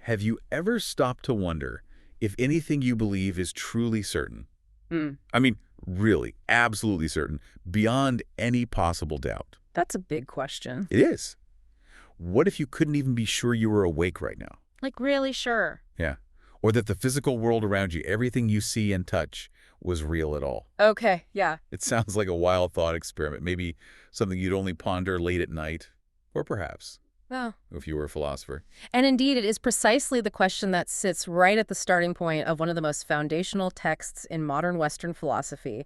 Have you ever stopped to wonder if anything you believe is truly certain? Mm, I mean, really, absolutely certain, beyond any possible doubt. that's a big question. It is. What if you couldn't even be sure you were awake right now? Like, really sure. Yeah. Or that the physical world around you, everything you see and touch, was real at all. Okay, yeah. It sounds like a wild thought experiment, maybe something you'd only ponder late at night. Or perhaps, Well, if you were a philosopher. and indeed, it is precisely the question that sits right at the starting point of one of the most foundational texts in modern Western philosophy,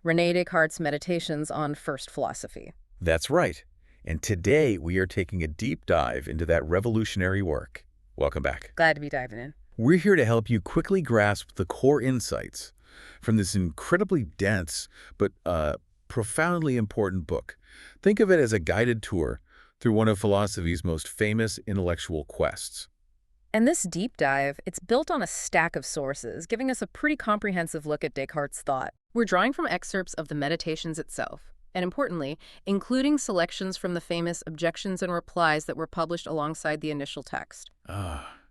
René Descartes' Meditations on First Philosophy. That's right. And today we are taking a deep dive into that revolutionary work. Welcome back. Glad to be diving in. We're here to help you quickly grasp the core insights from this incredibly dense but profoundly important book. Think of it as a guided tour through one of philosophy's most famous intellectual quests. And this deep dive, it's built on a stack of sources, giving us a pretty comprehensive look at Descartes' thought. We're drawing from excerpts of the Meditations itself, and importantly, including selections from the famous objections and replies that were published alongside the initial text.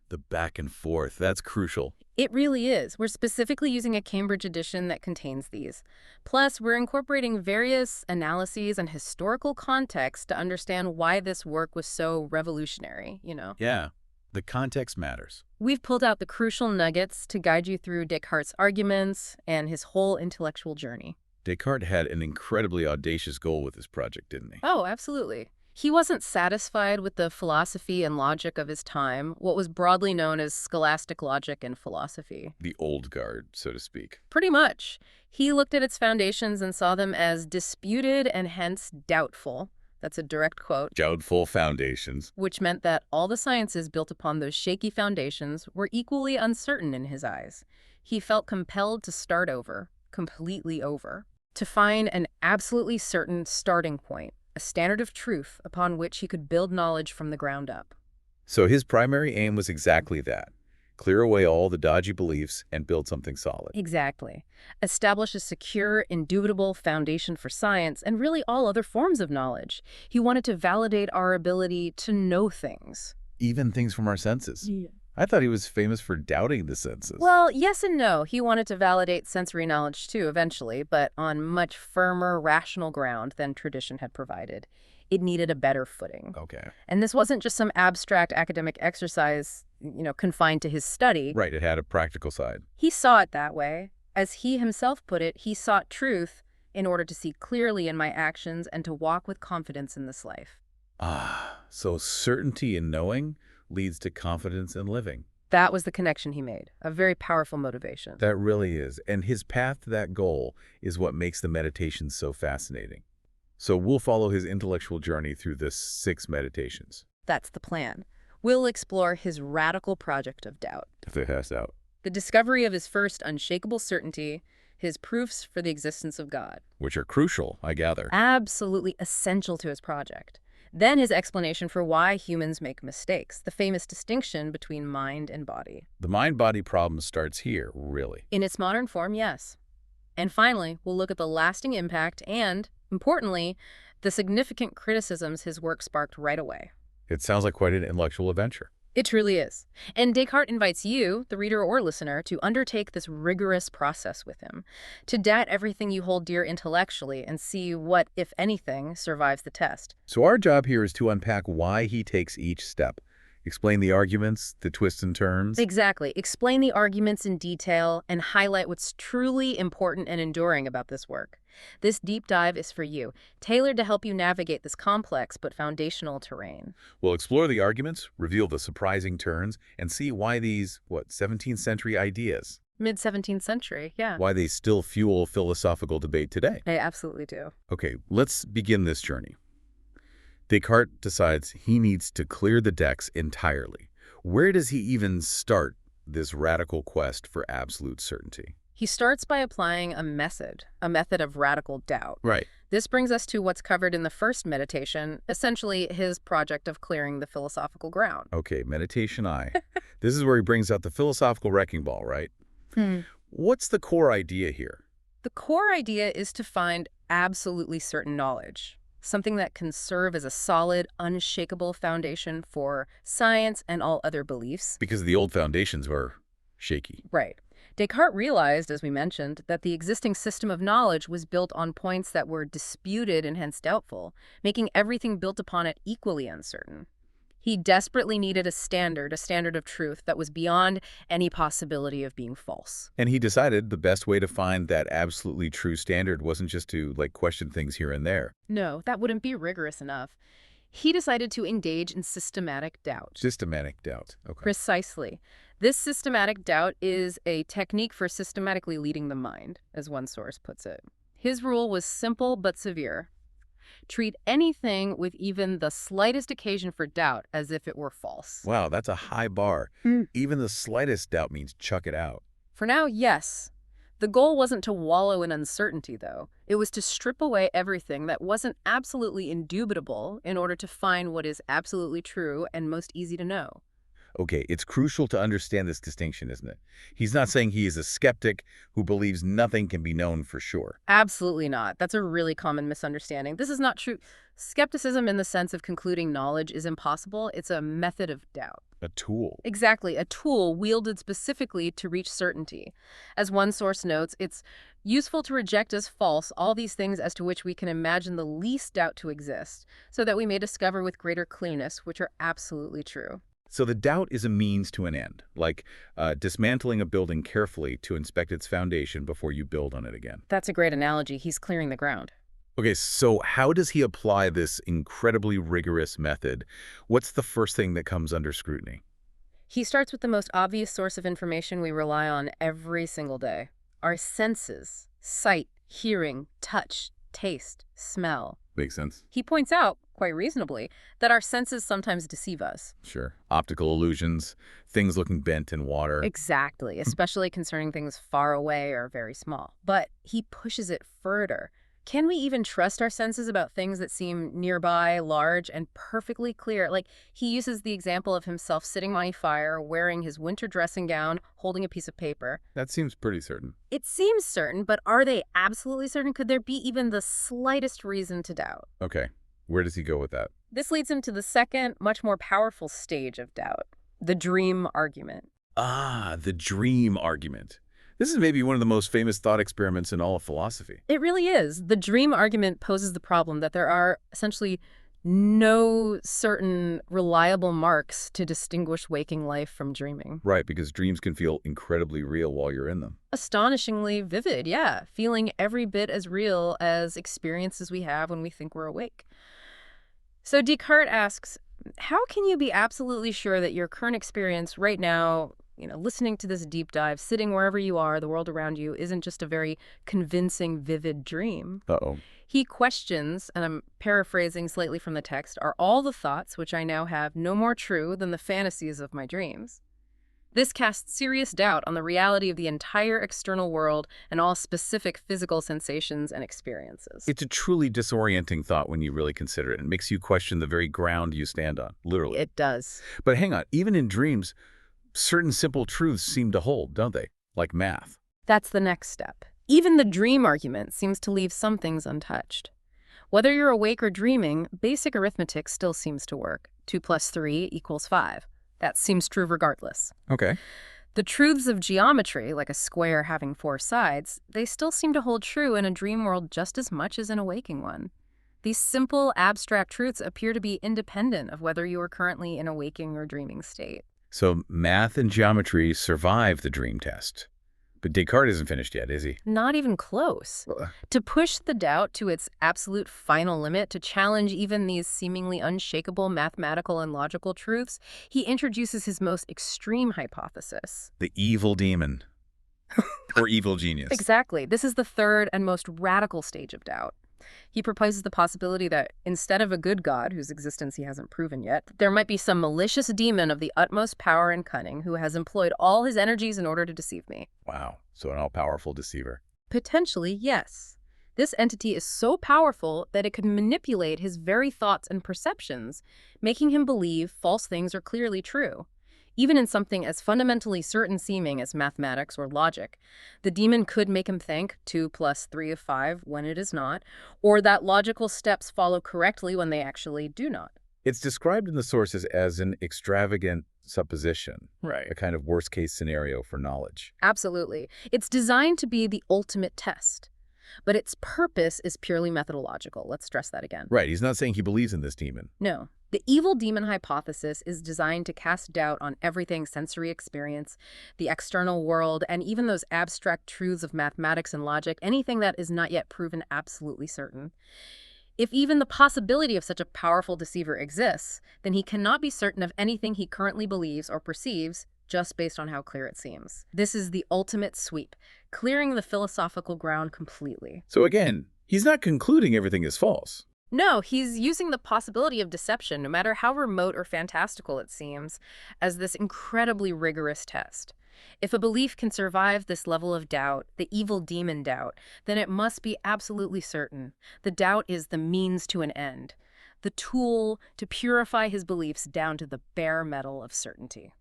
The back and forth, that's crucial. It really is. We're specifically using a Cambridge edition that contains these. Plus, we're incorporating various analyses and historical context to understand why this work was so revolutionary, Yeah, the context matters. We've pulled out the crucial nuggets to guide you through Descartes' arguments and his whole intellectual journey. Descartes had an incredibly audacious goal with this project, didn't he? Oh, absolutely. He wasn't satisfied with the philosophy and logic of his time, what was broadly known as scholastic logic and philosophy. The old guard, so to speak. Pretty much. He looked at its foundations and saw them as disputed and hence doubtful. That's a direct quote. Doubtful foundations. Which meant that all the sciences built upon those shaky foundations were equally uncertain in his eyes. He felt compelled to start over, completely over, to find an absolutely certain starting point, a standard of truth upon which he could build knowledge from the ground up. So his primary aim was exactly that. Clear away all the dodgy beliefs and build something solid. Exactly. Establish a secure, indubitable foundation for science and really all other forms of knowledge. He wanted to validate our ability to know things. Even things from our senses. Yeah. I thought he was famous for doubting the senses. Well, yes and no. He wanted to validate sensory knowledge too, eventually, but on much firmer, rational ground than tradition had provided. It needed a better footing. Okay. And this wasn't just some abstract academic exercise, confined to his study. Right, it had a practical side. He saw it that way. As he himself put it, he sought truth in order to see clearly in my actions and to walk with confidence in this life. So certainty in knowing leads to confidence in living. That was the connection he made, a very powerful motivation. That really is. And his path to that goal is what makes the meditations so fascinating. So we'll follow his intellectual journey through the 6 meditations. That's the plan. We'll explore his radical project of doubt. If it has out. The discovery of his first unshakable certainty, his proofs for the existence of God. Which are crucial, I gather. Absolutely essential to his project. Then his explanation for why humans make mistakes, the famous distinction between mind and body. The mind-body problem starts here, really. In its modern form, yes. And finally, we'll look at the lasting impact and, importantly, the significant criticisms his work sparked right away. It sounds like quite an intellectual adventure. It truly is. And Descartes invites you, the reader or listener, to undertake this rigorous process with him, to doubt everything you hold dear intellectually and see what, if anything, survives the test. So our job here is to unpack why he takes each step. Explain the arguments, the twists and turns. Exactly. Explain the arguments in detail and highlight what's truly important and enduring about this work. This deep dive is for you, tailored to help you navigate this complex but foundational terrain. We'll explore the arguments, reveal the surprising turns, and see why these, 17th century ideas, Mid-17th century, yeah. why they still fuel philosophical debate today. They absolutely do. Okay, let's begin this journey. Descartes decides he needs to clear the decks entirely. Where does he even start this radical quest for absolute certainty? He starts by applying a method of radical doubt. Right. This brings us to what's covered in the first meditation, essentially his project of clearing the philosophical ground. Okay, meditation I. This is where he brings out the philosophical wrecking ball, right? What's the core idea here? The core idea is to find absolutely certain knowledge. something that can serve as a solid, unshakable foundation for science and all other beliefs. Because the old foundations were shaky. Right. Descartes realized, as we mentioned, that the existing system of knowledge was built on points that were disputed and hence doubtful, making everything built upon it equally uncertain. He desperately needed a standard of truth that was beyond any possibility of being false. And he decided the best way to find that absolutely true standard wasn't just to, question things here and there. No, that wouldn't be rigorous enough. He decided to engage in systematic doubt. Systematic doubt. Okay. Precisely. This systematic doubt is a technique for systematically leading the mind, as one source puts it. His rule was simple but severe. Treat anything with even the slightest occasion for doubt as if it were false. Wow, that's a high bar. Even the slightest doubt means chuck it out. For now, yes. The goal wasn't to wallow in uncertainty, though. It was to strip away everything that wasn't absolutely indubitable in order to find what is absolutely true and most easy to know. Okay, it's crucial to understand this distinction, isn't it? He's not saying he is a skeptic who believes nothing can be known for sure. Absolutely not. That's a really common misunderstanding. This is not true. Skepticism in the sense of concluding knowledge is impossible. It's a method of doubt. A tool. Exactly, a tool wielded specifically to reach certainty. As one source notes, it's useful to reject as false all these things as to which we can imagine the least doubt to exist, so that we may discover with greater clearness which are absolutely true. So the doubt is a means to an end, like dismantling a building carefully to inspect its foundation before you build on it again. That's a great analogy. He's clearing the ground. Okay, so how does he apply this incredibly rigorous method? What's the first thing that comes under scrutiny? He starts with the most obvious source of information we rely on every single day. Our senses: sight, hearing, touch, taste, smell. Makes sense. He points out, quite reasonably, that our senses sometimes deceive us. Sure. Optical illusions, things looking bent in water. Exactly, especially concerning things far away or very small. But he pushes it further. Can we even trust our senses about things that seem nearby, large, and perfectly clear? Like, he uses the example of himself sitting by a fire, wearing his winter dressing gown, holding a piece of paper. That seems pretty certain. It seems certain, but are they absolutely certain? Could there be even the slightest reason to doubt? Okay. Where does he go with that? This leads him to the second, much more powerful stage of doubt, the dream argument. Ah, the dream argument. This is maybe one of the most famous thought experiments in all of philosophy. It really is. The dream argument poses the problem that there are essentially no certain reliable marks to distinguish waking life from dreaming. Right, because dreams can feel incredibly real while you're in them. Astonishingly vivid, yeah. Feeling every bit as real as experiences we have when we think we're awake. So Descartes asks, how can you be absolutely sure that your current experience right now, listening to this deep dive, sitting wherever you are, the world around you, isn't just a very convincing, vivid dream? Uh-oh. He questions, and I'm paraphrasing slightly from the text, are all the thoughts which I now have no more true than the fantasies of my dreams? This casts serious doubt on the reality of the entire external world and all specific physical sensations and experiences. It's a truly disorienting thought when you really consider it. It makes you question the very ground you stand on, literally. It does. But hang on, even in dreams, certain simple truths seem to hold, don't they? Like math. That's the next step. Even the dream argument seems to leave some things untouched. Whether you're awake or dreaming, basic arithmetic still seems to work. 2 + 3 = 5. That seems true regardless. Okay. The truths of geometry, like a square having 4 sides, they still seem to hold true in a dream world just as much as in a waking one. These simple, abstract truths appear to be independent of whether you are currently in a waking or dreaming state. So math and geometry survive the dream test. But Descartes isn't finished yet, is he? Not even close. To push the doubt to its absolute final limit, to challenge even these seemingly unshakable mathematical and logical truths, he introduces his most extreme hypothesis. The evil demon. Or evil genius. Exactly. This is the third and most radical stage of doubt. He proposes the possibility that instead of a good God, whose existence he hasn't proven yet, there might be some malicious demon of the utmost power and cunning who has employed all his energies in order to deceive me. Wow, so an all-powerful deceiver. Potentially, yes. This entity is so powerful that it could manipulate his very thoughts and perceptions, making him believe false things are clearly true. Even in something as fundamentally certain seeming as mathematics or logic, the demon could make him think 2 + 3 = 5 when it is not, or that logical steps follow correctly when they actually do not. It's described in the sources as an extravagant supposition, Right. a kind of worst-case scenario for knowledge. Absolutely. It's designed to be the ultimate test, but its purpose is purely methodological. Let's stress that again. Right, he's not saying he believes in this demon. No. The evil demon hypothesis is designed to cast doubt on everything sensory experience, the external world, and even those abstract truths of mathematics and logic, anything that is not yet proven absolutely certain. If even the possibility of such a powerful deceiver exists, then he cannot be certain of anything he currently believes or perceives just based on how clear it seems. This is the ultimate sweep, clearing the philosophical ground completely. So again, he's not concluding everything is false. No, he's using the possibility of deception, no matter how remote or fantastical it seems, as this incredibly rigorous test. If a belief can survive this level of doubt, the evil demon doubt, then it must be absolutely certain. The doubt is the means to an end, the tool to purify his beliefs down to the bare metal of certainty.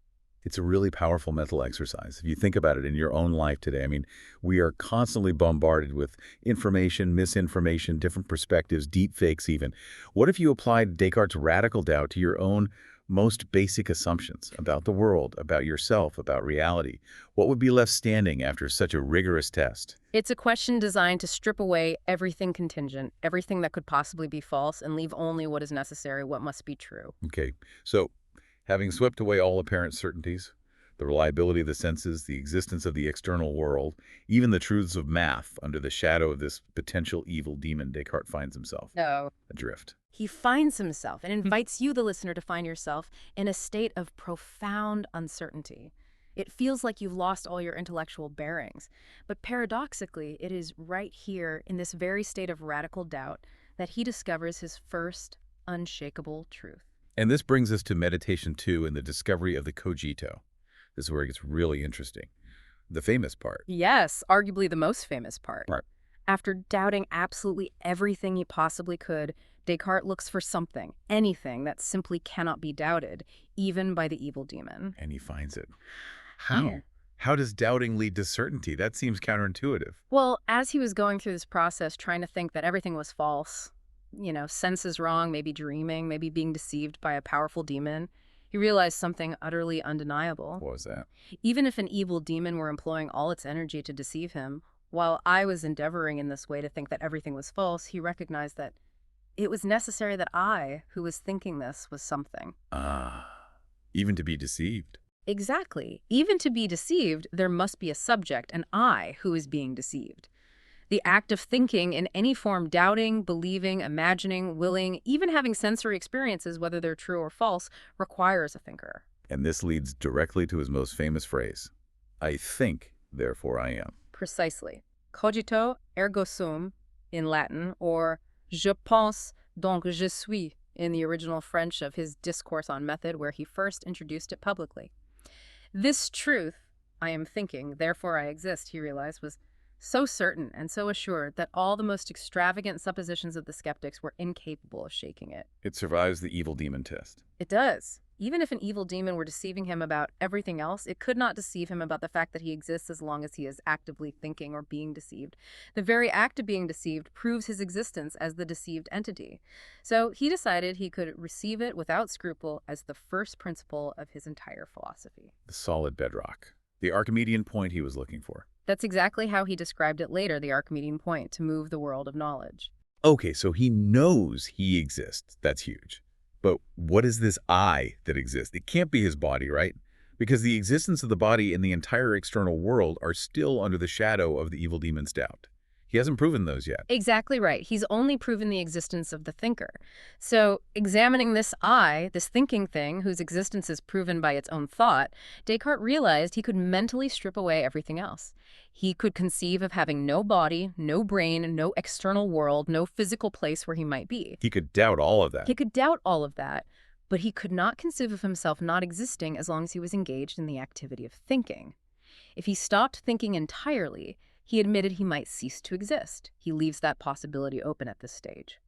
It's a really powerful mental exercise. If you think about it in your own life today, I mean, we are constantly bombarded with information, misinformation, different perspectives, deep fakes even. What if you applied Descartes' radical doubt to your own most basic assumptions about the world, about yourself, about reality? What would be left standing after such a rigorous test? It's a question designed to strip away everything contingent, everything that could possibly be false, and leave only what is necessary, what must be true. Okay, so having swept away all apparent certainties, the reliability of the senses, the existence of the external world, even the truths of math under the shadow of this potential evil demon, Descartes finds himself No. adrift. He finds himself and invites you, the listener, to find yourself in a state of profound uncertainty. It feels like you've lost all your intellectual bearings. But paradoxically, it is right here in this very state of radical doubt that he discovers his first unshakable truth. And this brings us to meditation 2 and the discovery of the cogito. This is where it gets really interesting. The famous part. Yes, arguably the most famous part. Right. After doubting absolutely everything he possibly could, Descartes looks for something, anything that simply cannot be doubted, even by the evil demon. And he finds it. How? Yeah. How does doubting lead to certainty? That seems counterintuitive. Well, as he was going through this process, trying to think that everything was false, senses wrong, maybe dreaming, maybe being deceived by a powerful demon, he realized something utterly undeniable. What was that? Even if an evil demon were employing all its energy to deceive him, while I was endeavoring in this way to think that everything was false, he recognized that it was necessary that I, who was thinking this, was something. Even to be deceived. Exactly. Even to be deceived, there must be a subject, an I, who is being deceived. The act of thinking in any form, doubting, believing, imagining, willing, even having sensory experiences, whether they're true or false, requires a thinker. And this leads directly to his most famous phrase. I think, therefore I am. Precisely. Cogito ergo sum in Latin, or je pense donc je suis in the original French of his Discourse on Method, where he first introduced it publicly. This truth, I am thinking, therefore I exist, he realized, was so certain and so assured that all the most extravagant suppositions of the skeptics were incapable of shaking it. It survives the evil demon test. It does. Even if an evil demon were deceiving him about everything else, it could not deceive him about the fact that he exists as long as he is actively thinking or being deceived. The very act of being deceived proves his existence as the deceived entity. So he decided he could receive it without scruple as the first principle of his entire philosophy. The solid bedrock. The Archimedean point he was looking for. That's exactly how he described it later, the Archimedean point, to move the world of knowledge. Okay, so he knows he exists. That's huge. But what is this I that exists? It can't be his body, right? Because the existence of the body and the entire external world are still under the shadow of the evil demon's doubt. He hasn't proven those yet. Exactly right. He's only proven the existence of the thinker. So examining this I, this thinking thing, whose existence is proven by its own thought, Descartes realized he could mentally strip away everything else. He could conceive of having no body, no brain, no external world, no physical place where he might be. He could doubt all of that. He could doubt all of that, but he could not conceive of himself not existing as long as he was engaged in the activity of thinking. If he stopped thinking entirely, he admitted he might cease to exist. He leaves that possibility open at this stage.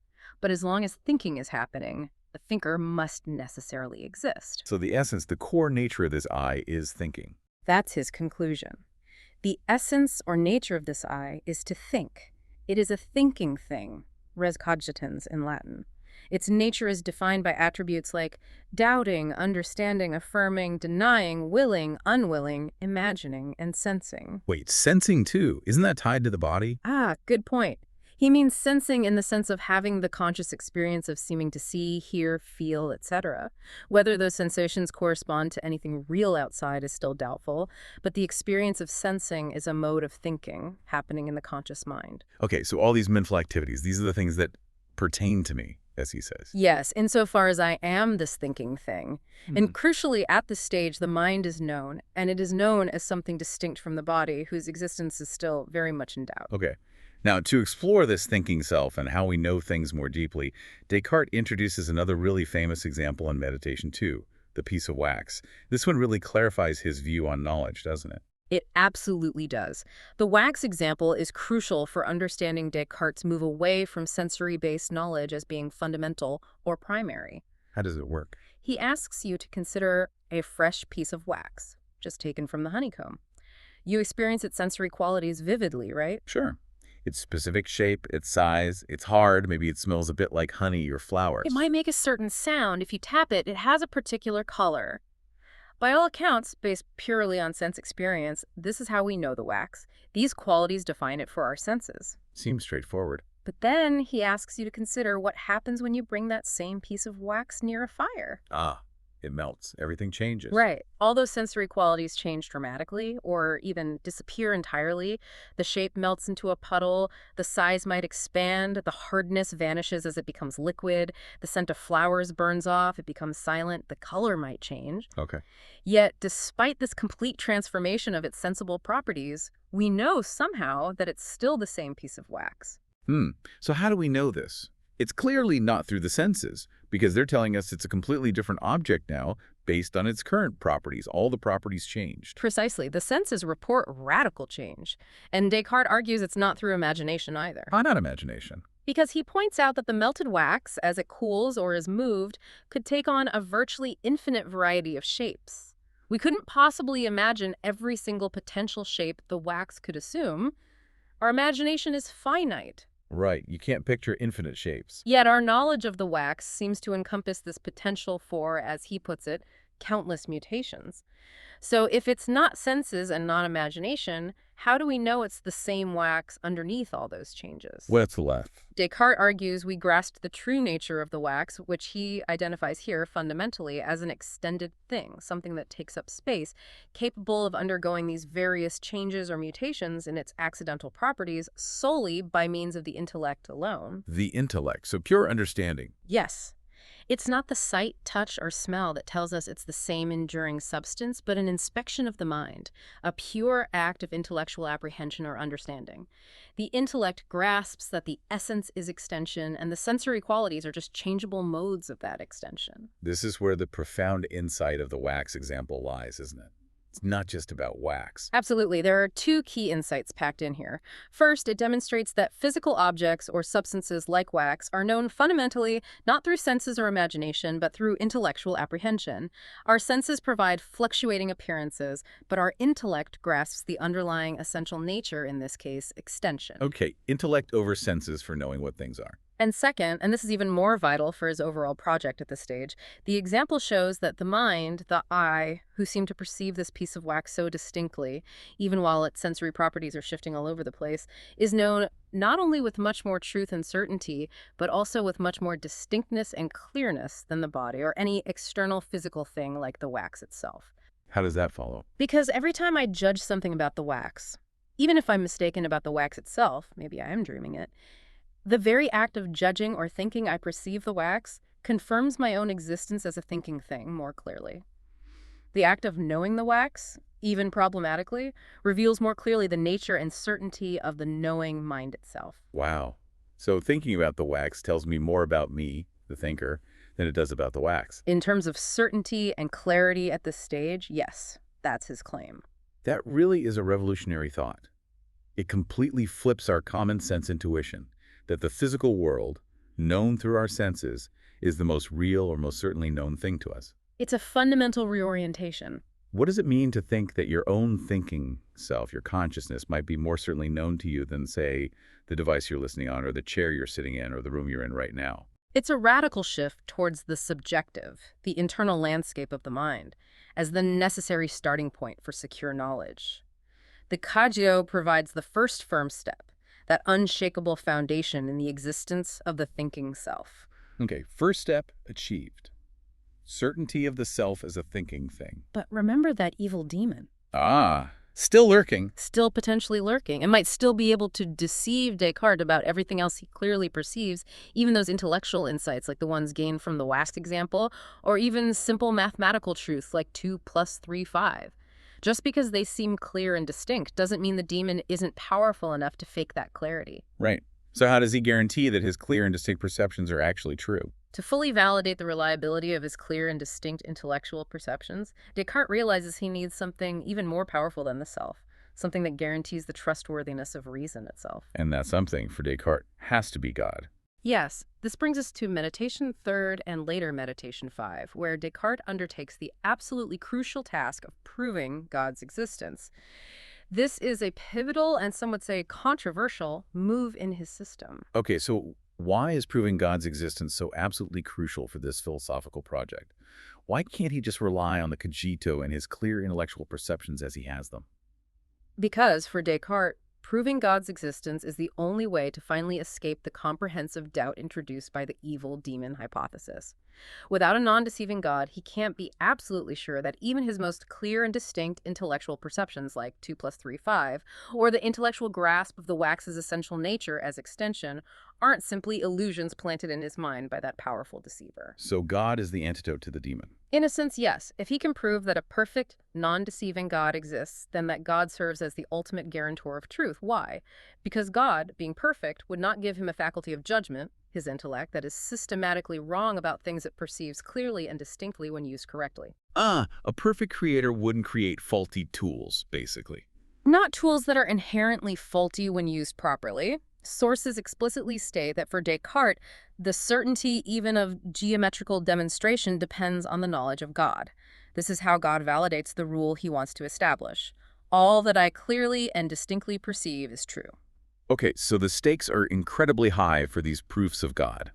But as long as thinking is happening, The thinker must necessarily exist. So the essence, the core nature of this I is thinking. That's his conclusion. The essence or nature of this I is to think. It is a thinking thing, res cogitans in Latin. Its nature is defined by attributes like doubting, understanding, affirming, denying, willing, unwilling, imagining, and sensing. Wait, sensing too? Isn't that tied to the body? Ah, good point. He means sensing in the sense of having the conscious experience of seeming to see, hear, feel, etc. Whether those sensations correspond to anything real outside is still doubtful, but the experience of sensing is a mode of thinking happening in the conscious mind. Okay, so all these mental activities, these are the things that pertain to me, as he says. Yes, insofar as I am this thinking thing. And crucially, at this stage, the mind is known, and it is known as something distinct from the body, whose existence is still very much in doubt. Okay. Now, to explore this thinking self and how we know things more deeply, Descartes introduces another really famous example in meditation too, the piece of wax. This one really clarifies his view on knowledge, doesn't it? It absolutely does. The wax example is crucial for understanding Descartes' move away from sensory-based knowledge as being fundamental or primary. How does it work? He asks you to consider a fresh piece of wax, just taken from the honeycomb. You experience its sensory qualities vividly, right? Sure. Its specific shape, its size, it's hard, maybe it smells a bit like honey or flowers. It might make a certain sound. If you tap it, it has a particular color. By all accounts, based purely on sense experience, this is how we know the wax. These qualities define it for our senses. Seems straightforward. But then he asks you to consider what happens when you bring that same piece of wax near a fire. Ah, it melts. Everything changes. Right. All those sensory qualities change dramatically or even disappear entirely. The shape melts into a puddle, the size might expand, the hardness vanishes as it becomes liquid, the scent of flowers burns off, it becomes silent, the color might change. Okay. Yet, despite this complete transformation of its sensible properties, we know somehow that it's still the same piece of wax. So how do we know this? It's clearly not through the senses, because they're telling us it's a completely different object now based on its current properties. All the properties changed. Precisely. The senses report radical change. And Descartes argues it's not through imagination either. Why not imagination? Because he points out that the melted wax, as it cools or is moved, could take on a virtually infinite variety of shapes. We couldn't possibly imagine every single potential shape the wax could assume. Our imagination is finite. Right. You can't picture infinite shapes. Yet our knowledge of the wax seems to encompass this potential for, as he puts it, countless mutations. So if it's not senses and not imagination, how do we know it's the same wax underneath all those changes? What's left? Descartes argues we grasped the true nature of the wax, which he identifies here fundamentally as an extended thing, something that takes up space, capable of undergoing these various changes or mutations in its accidental properties solely by means of the intellect alone. The intellect, so pure understanding. Yes. It's not the sight, touch, or smell that tells us it's the same enduring substance, but an inspection of the mind, a pure act of intellectual apprehension or understanding. The intellect grasps that the essence is extension, and the sensory qualities are just changeable modes of that extension. This is where the profound insight of the wax example lies, isn't it? It's not just about wax. Absolutely. There are two key insights packed in here. First, it demonstrates that physical objects or substances like wax are known fundamentally not through senses or imagination, but through intellectual apprehension. Our senses provide fluctuating appearances, but our intellect grasps the underlying essential nature, in this case, extension. Okay, intellect over senses for knowing what things are. And second, and this is even more vital for his overall project at this stage, the example shows that the mind, the I, who seem to perceive this piece of wax so distinctly, even while its sensory properties are shifting all over the place, is known not only with much more truth and certainty, but also with much more distinctness and clearness than the body or any external physical thing like the wax itself. How does that follow? Because every time I judge something about the wax, even if I'm mistaken about the wax itself, maybe I am dreaming it, the very act of judging or thinking I perceive the wax confirms my own existence as a thinking thing more clearly. The act of knowing the wax, even problematically, reveals more clearly the nature and certainty of the knowing mind itself. Wow. So thinking about the wax tells me more about me, the thinker, than it does about the wax. In terms of certainty and clarity at this stage, yes, that's his claim. That really is a revolutionary thought. It completely flips our common sense intuition that the physical world, known through our senses, is the most real or most certainly known thing to us. It's a fundamental reorientation. What does it mean to think that your own thinking self, your consciousness, might be more certainly known to you than, say, the device you're listening on or the chair you're sitting in or the room you're in right now? It's a radical shift towards the subjective, the internal landscape of the mind, as the necessary starting point for secure knowledge. The Cogito provides the first firm step, that unshakable foundation in the existence of the thinking self. Okay, first step achieved. Certainty of the self as a thinking thing. But remember that evil demon. Ah, still lurking. Still potentially lurking, and might still be able to deceive Descartes about everything else he clearly perceives, even those intellectual insights like the ones gained from the wax example, or even simple mathematical truths like 2 + 3 = 5. Just because they seem clear and distinct doesn't mean the demon isn't powerful enough to fake that clarity. Right. So how does he guarantee that his clear and distinct perceptions are actually true? To fully validate the reliability of his clear and distinct intellectual perceptions, Descartes realizes he needs something even more powerful than the self, something that guarantees the trustworthiness of reason itself. And that something, for Descartes, has to be God. Yes, this brings us to Meditation 3 and later Meditation 5, where Descartes undertakes the absolutely crucial task of proving God's existence. This is a pivotal and some would say controversial move in his system. Okay, so why is proving God's existence so absolutely crucial for this philosophical project? Why can't he just rely on the Cogito and his clear intellectual perceptions as he has them? Because, for Descartes, proving God's existence is the only way to finally escape the comprehensive doubt introduced by the evil demon hypothesis. Without a non-deceiving God, he can't be absolutely sure that even his most clear and distinct intellectual perceptions like 2 + 3 = 5, or the intellectual grasp of the wax's essential nature as extension, aren't simply illusions planted in his mind by that powerful deceiver. So God is the antidote to the demon. In a sense, yes. If he can prove that a perfect, non-deceiving God exists, then that God serves as the ultimate guarantor of truth. Why? Because God, being perfect, would not give him a faculty of judgment, his intellect, that is systematically wrong about things it perceives clearly and distinctly when used correctly. A perfect creator wouldn't create faulty tools, basically. Not tools that are inherently faulty when used properly. Sources explicitly state that for Descartes, the certainty even of geometrical demonstration depends on the knowledge of God. This is how God validates the rule he wants to establish. All that I clearly and distinctly perceive is true. Okay, so the stakes are incredibly high for these proofs of God.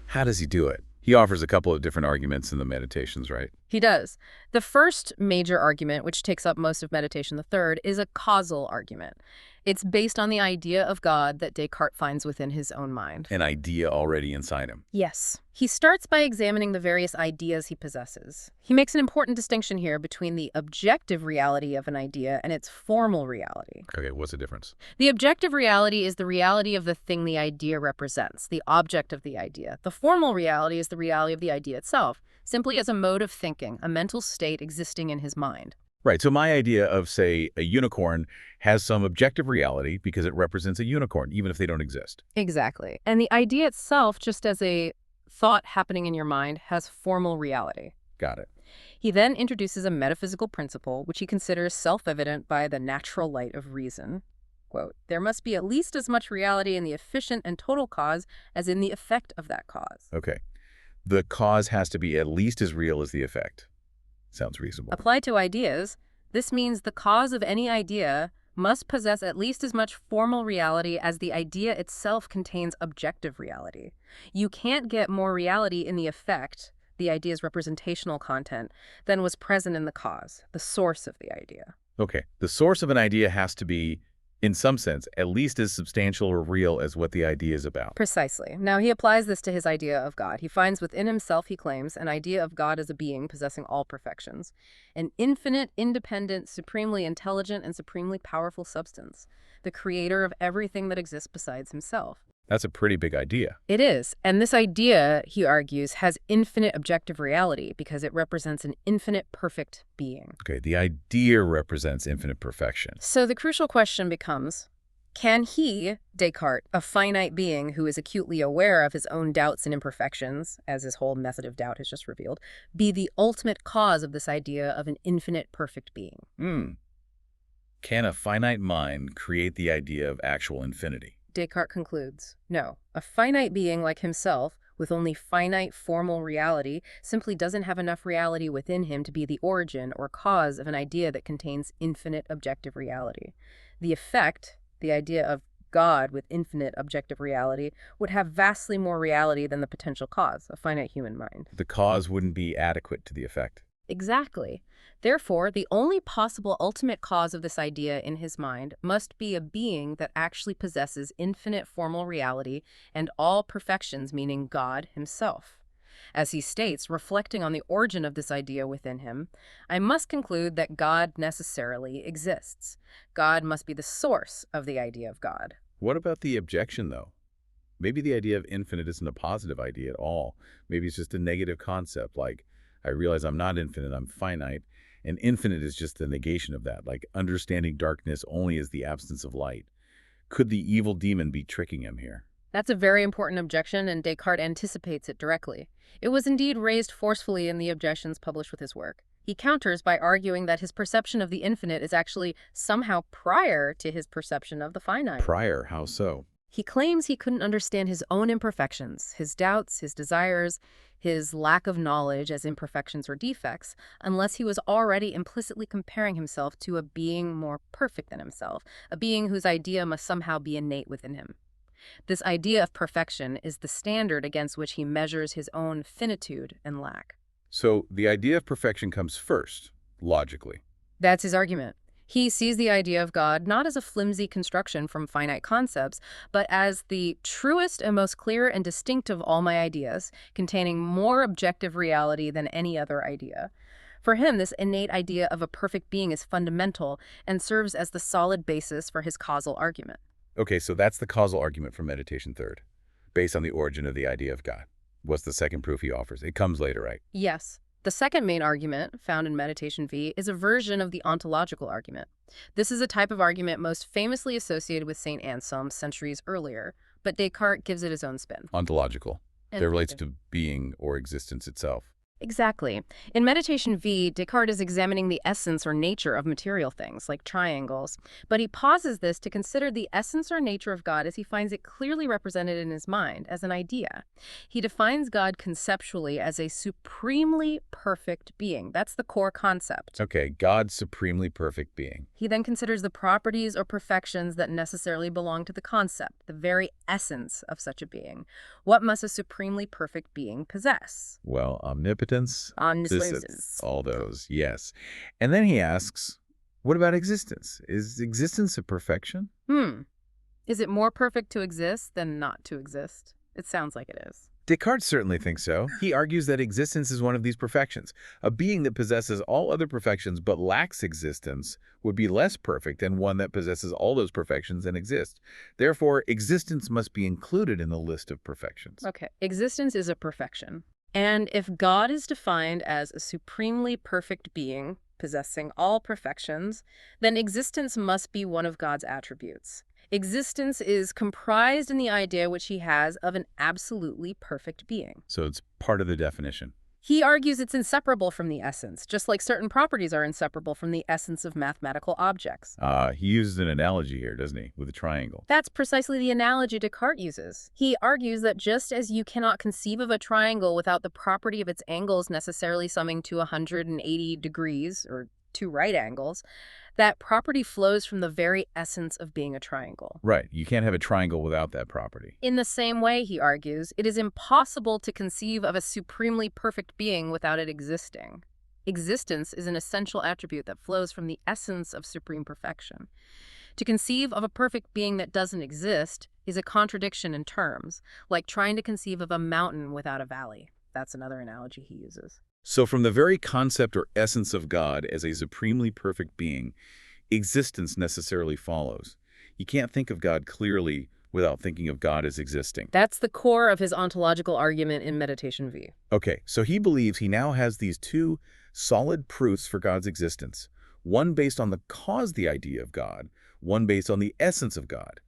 How does he do it? He offers a couple of different arguments in the Meditations, right? He does. The first major argument, which takes up most of Meditation the Third, is a causal argument. It's based on the idea of God that Descartes finds within his own mind. An idea already inside him. Yes. He starts by examining the various ideas he possesses. He makes an important distinction here between the objective reality of an idea and its formal reality. Okay, what's the difference? The objective reality is the reality of the thing the idea represents, the object of the idea. The formal reality is the reality of the idea itself, simply as a mode of thinking, a mental state existing in his mind. Right, so my idea of, say, a unicorn has some objective reality because it represents a unicorn, even if they don't exist. Exactly. And the idea itself, just as a thought happening in your mind, has formal reality. Got it. He then introduces a metaphysical principle, which he considers self-evident by the natural light of reason. Quote, there must be at least as much reality in the efficient and total cause as in the effect of that cause. Okay. The cause has to be at least as real as the effect. Sounds reasonable. Applied to ideas, this means the cause of any idea must possess at least as much formal reality as the idea itself contains objective reality. You can't get more reality in the effect, the idea's representational content, than was present in the cause, the source of the idea. Okay. The source of an idea has to be, in some sense, at least as substantial or real as what the idea is about. Precisely. Now, he applies this to his idea of God. He finds within himself, he claims, an idea of God as a being possessing all perfections, an infinite, independent, supremely intelligent, and supremely powerful substance, the creator of everything that exists besides himself. That's a pretty big idea. It is. And this idea, he argues, has infinite objective reality because it represents an infinite perfect being. Okay, the idea represents infinite perfection. So the crucial question becomes, can he, Descartes, a finite being who is acutely aware of his own doubts and imperfections, as his whole method of doubt has just revealed, be the ultimate cause of this idea of an infinite perfect being? Can a finite mind create the idea of actual infinity? Descartes concludes, no. A finite being like himself with only finite formal reality, simply doesn't have enough reality within him to be the origin or cause of an idea that contains infinite objective reality. The effect, the idea of God with infinite objective reality, would have vastly more reality than the potential cause, a finite human mind. The cause wouldn't be adequate to the effect. Exactly. Therefore, the only possible ultimate cause of this idea in his mind must be a being that actually possesses infinite formal reality and all perfections, meaning God himself. As he states, reflecting on the origin of this idea within him, I must conclude that God necessarily exists. God must be the source of the idea of God. What about the objection, though? Maybe the idea of infinite isn't a positive idea at all. Maybe it's just a negative concept, like, I realize I'm not infinite, I'm finite, and infinite is just the negation of that, like understanding darkness only as the absence of light. Could the evil demon be tricking him here? That's a very important objection, and Descartes anticipates it directly. It was indeed raised forcefully in the objections published with his work. He counters by arguing that his perception of the infinite is actually somehow prior to his perception of the finite. Prior, how so? He claims he couldn't understand his own imperfections, his doubts, his desires, his lack of knowledge as imperfections or defects, unless he was already implicitly comparing himself to a being more perfect than himself, a being whose idea must somehow be innate within him. This idea of perfection is the standard against which he measures his own finitude and lack. So the idea of perfection comes first, logically. That's his argument. He sees the idea of God not as a flimsy construction from finite concepts, but as the truest and most clear and distinct of all my ideas, containing more objective reality than any other idea. For him, this innate idea of a perfect being is fundamental and serves as the solid basis for his causal argument. Okay, so that's the causal argument for meditation third, based on the origin of the idea of God. What's the second proof he offers? It comes later, right? Yes. The second main argument, found in Meditation V, is a version of the ontological argument. This is a type of argument most famously associated with St. Anselm centuries earlier, but Descartes gives it his own spin. Ontological. That relates to being or existence itself. Exactly. In Meditation V, Descartes is examining the essence or nature of material things, like triangles, but he pauses this to consider the essence or nature of God as he finds it clearly represented in his mind, as an idea. He defines God conceptually as a supremely perfect being. That's the core concept. Okay, God's supremely perfect being. He then considers the properties or perfections that necessarily belong to the concept, the very essence of such a being. What must a supremely perfect being possess? Well, omnipotence, Omniscience. all those, yes. And then he asks, what about existence? Is existence a perfection? Is it more perfect to exist than not to exist? It sounds like it is. Descartes certainly thinks so. He argues that existence is one of these perfections. A being that possesses all other perfections but lacks existence would be less perfect than one that possesses all those perfections and exists. Therefore, existence must be included in the list of perfections. Okay, existence is a perfection. And if God is defined as a supremely perfect being, possessing all perfections, then existence must be one of God's attributes. Existence is comprised in the idea which he has of an absolutely perfect being. So it's part of the definition. He argues it's inseparable from the essence, just like certain properties are inseparable from the essence of mathematical objects. He uses an analogy here, doesn't he, with a triangle? That's precisely the analogy Descartes uses. He argues that just as you cannot conceive of a triangle without the property of its angles necessarily summing to 180 degrees, or two right angles, that property flows from the very essence of being a triangle. Right. You can't have a triangle without that property. In the same way, he argues, it is impossible to conceive of a supremely perfect being without it existing. Existence is an essential attribute that flows from the essence of supreme perfection. To conceive of a perfect being that doesn't exist is a contradiction in terms, like trying to conceive of a mountain without a valley. That's another analogy he uses. So from the very concept or essence of God as a supremely perfect being, existence necessarily follows. You can't think of God clearly without thinking of God as existing. That's the core of his ontological argument in Meditation V. Okay, so he believes he now has these two solid proofs for God's existence, one based on the cause, the idea of God, one based on the essence of God.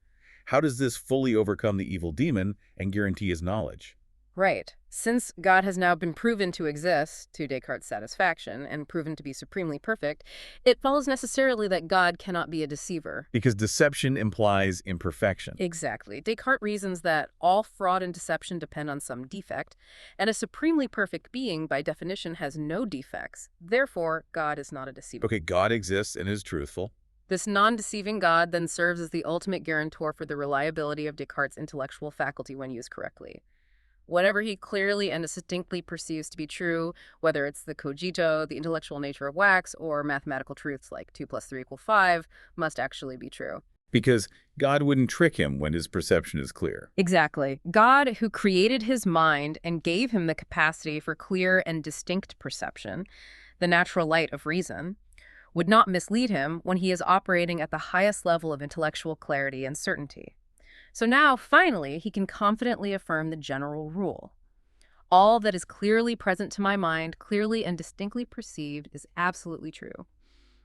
How does this fully overcome the evil demon and guarantee his knowledge? Right. Since God has now been proven to exist to Descartes' satisfaction and proven to be supremely perfect, it follows necessarily that God cannot be a deceiver. Because deception implies imperfection. Exactly. Descartes reasons that all fraud and deception depend on some defect, and a supremely perfect being, by definition, has no defects. Therefore, God is not a deceiver. Okay, God exists and is truthful. This non-deceiving God then serves as the ultimate guarantor for the reliability of Descartes' intellectual faculty when used correctly. Whatever he clearly and distinctly perceives to be true, whether it's the cogito, the intellectual nature of wax, or mathematical truths like 2 + 3 = 5, must actually be true. Because God wouldn't trick him when his perception is clear. Exactly. God, who created his mind and gave him the capacity for clear and distinct perception, the natural light of reason, would not mislead him when he is operating at the highest level of intellectual clarity and certainty. So now, finally, he can confidently affirm the general rule. All that is clearly present to my mind, clearly and distinctly perceived, is absolutely true.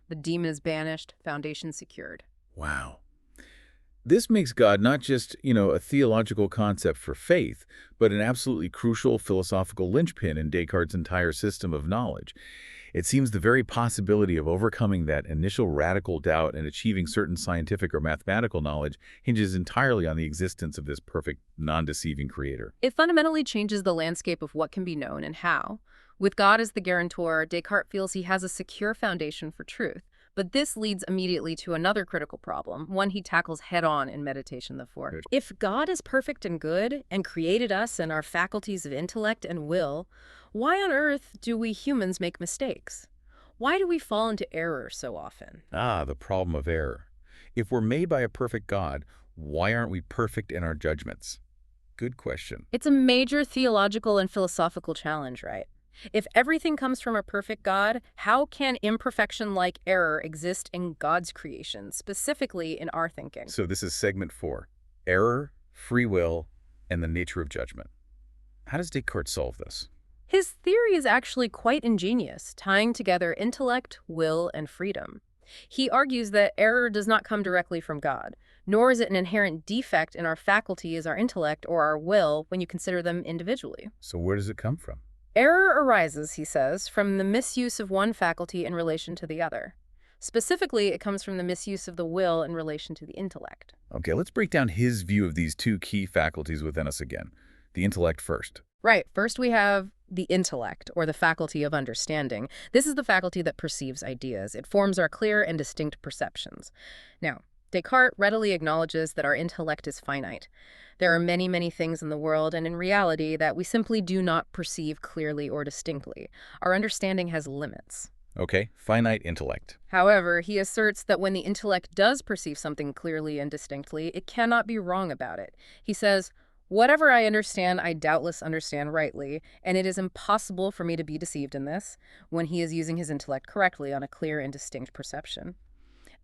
The demon is banished, foundation secured. Wow. This makes God not just, a theological concept for faith, but an absolutely crucial philosophical linchpin in Descartes' entire system of knowledge. It seems the very possibility of overcoming that initial radical doubt and achieving certain scientific or mathematical knowledge hinges entirely on the existence of this perfect, non-deceiving creator. It fundamentally changes the landscape of what can be known and how. With God as the guarantor, Descartes feels he has a secure foundation for truth. But this leads immediately to another critical problem, one he tackles head-on in Meditation the Four. If God is perfect and good and created us and our faculties of intellect and will, why on earth do we humans make mistakes? Why do we fall into error so often? The problem of error. If we're made by a perfect God, why aren't we perfect in our judgments? Good question. It's a major theological and philosophical challenge, right? If everything comes from a perfect God, how can imperfection like error exist in God's creation, specifically in our thinking? So this is segment 4, error, free will, and the nature of judgment. How does Descartes solve this? His theory is actually quite ingenious, tying together intellect, will, and freedom. He argues that error does not come directly from God, nor is it an inherent defect in our faculty as our intellect or our will when you consider them individually. So where does it come from? Error arises, he says, from the misuse of one faculty in relation to the other. Specifically, it comes from the misuse of the will in relation to the intellect. Okay, let's break down his view of these two key faculties within us again. The intellect first. Right. First, we have the intellect, or the faculty of understanding. This is the faculty that perceives ideas. It forms our clear and distinct perceptions. Now, Descartes readily acknowledges that our intellect is finite. There are many, many things in the world and in reality that we simply do not perceive clearly or distinctly. Our understanding has limits. Okay, finite intellect. However, he asserts that when the intellect does perceive something clearly and distinctly, it cannot be wrong about it. He says, "Whatever I understand, I doubtless understand rightly, and it is impossible for me to be deceived in this," when he is using his intellect correctly on a clear and distinct perception.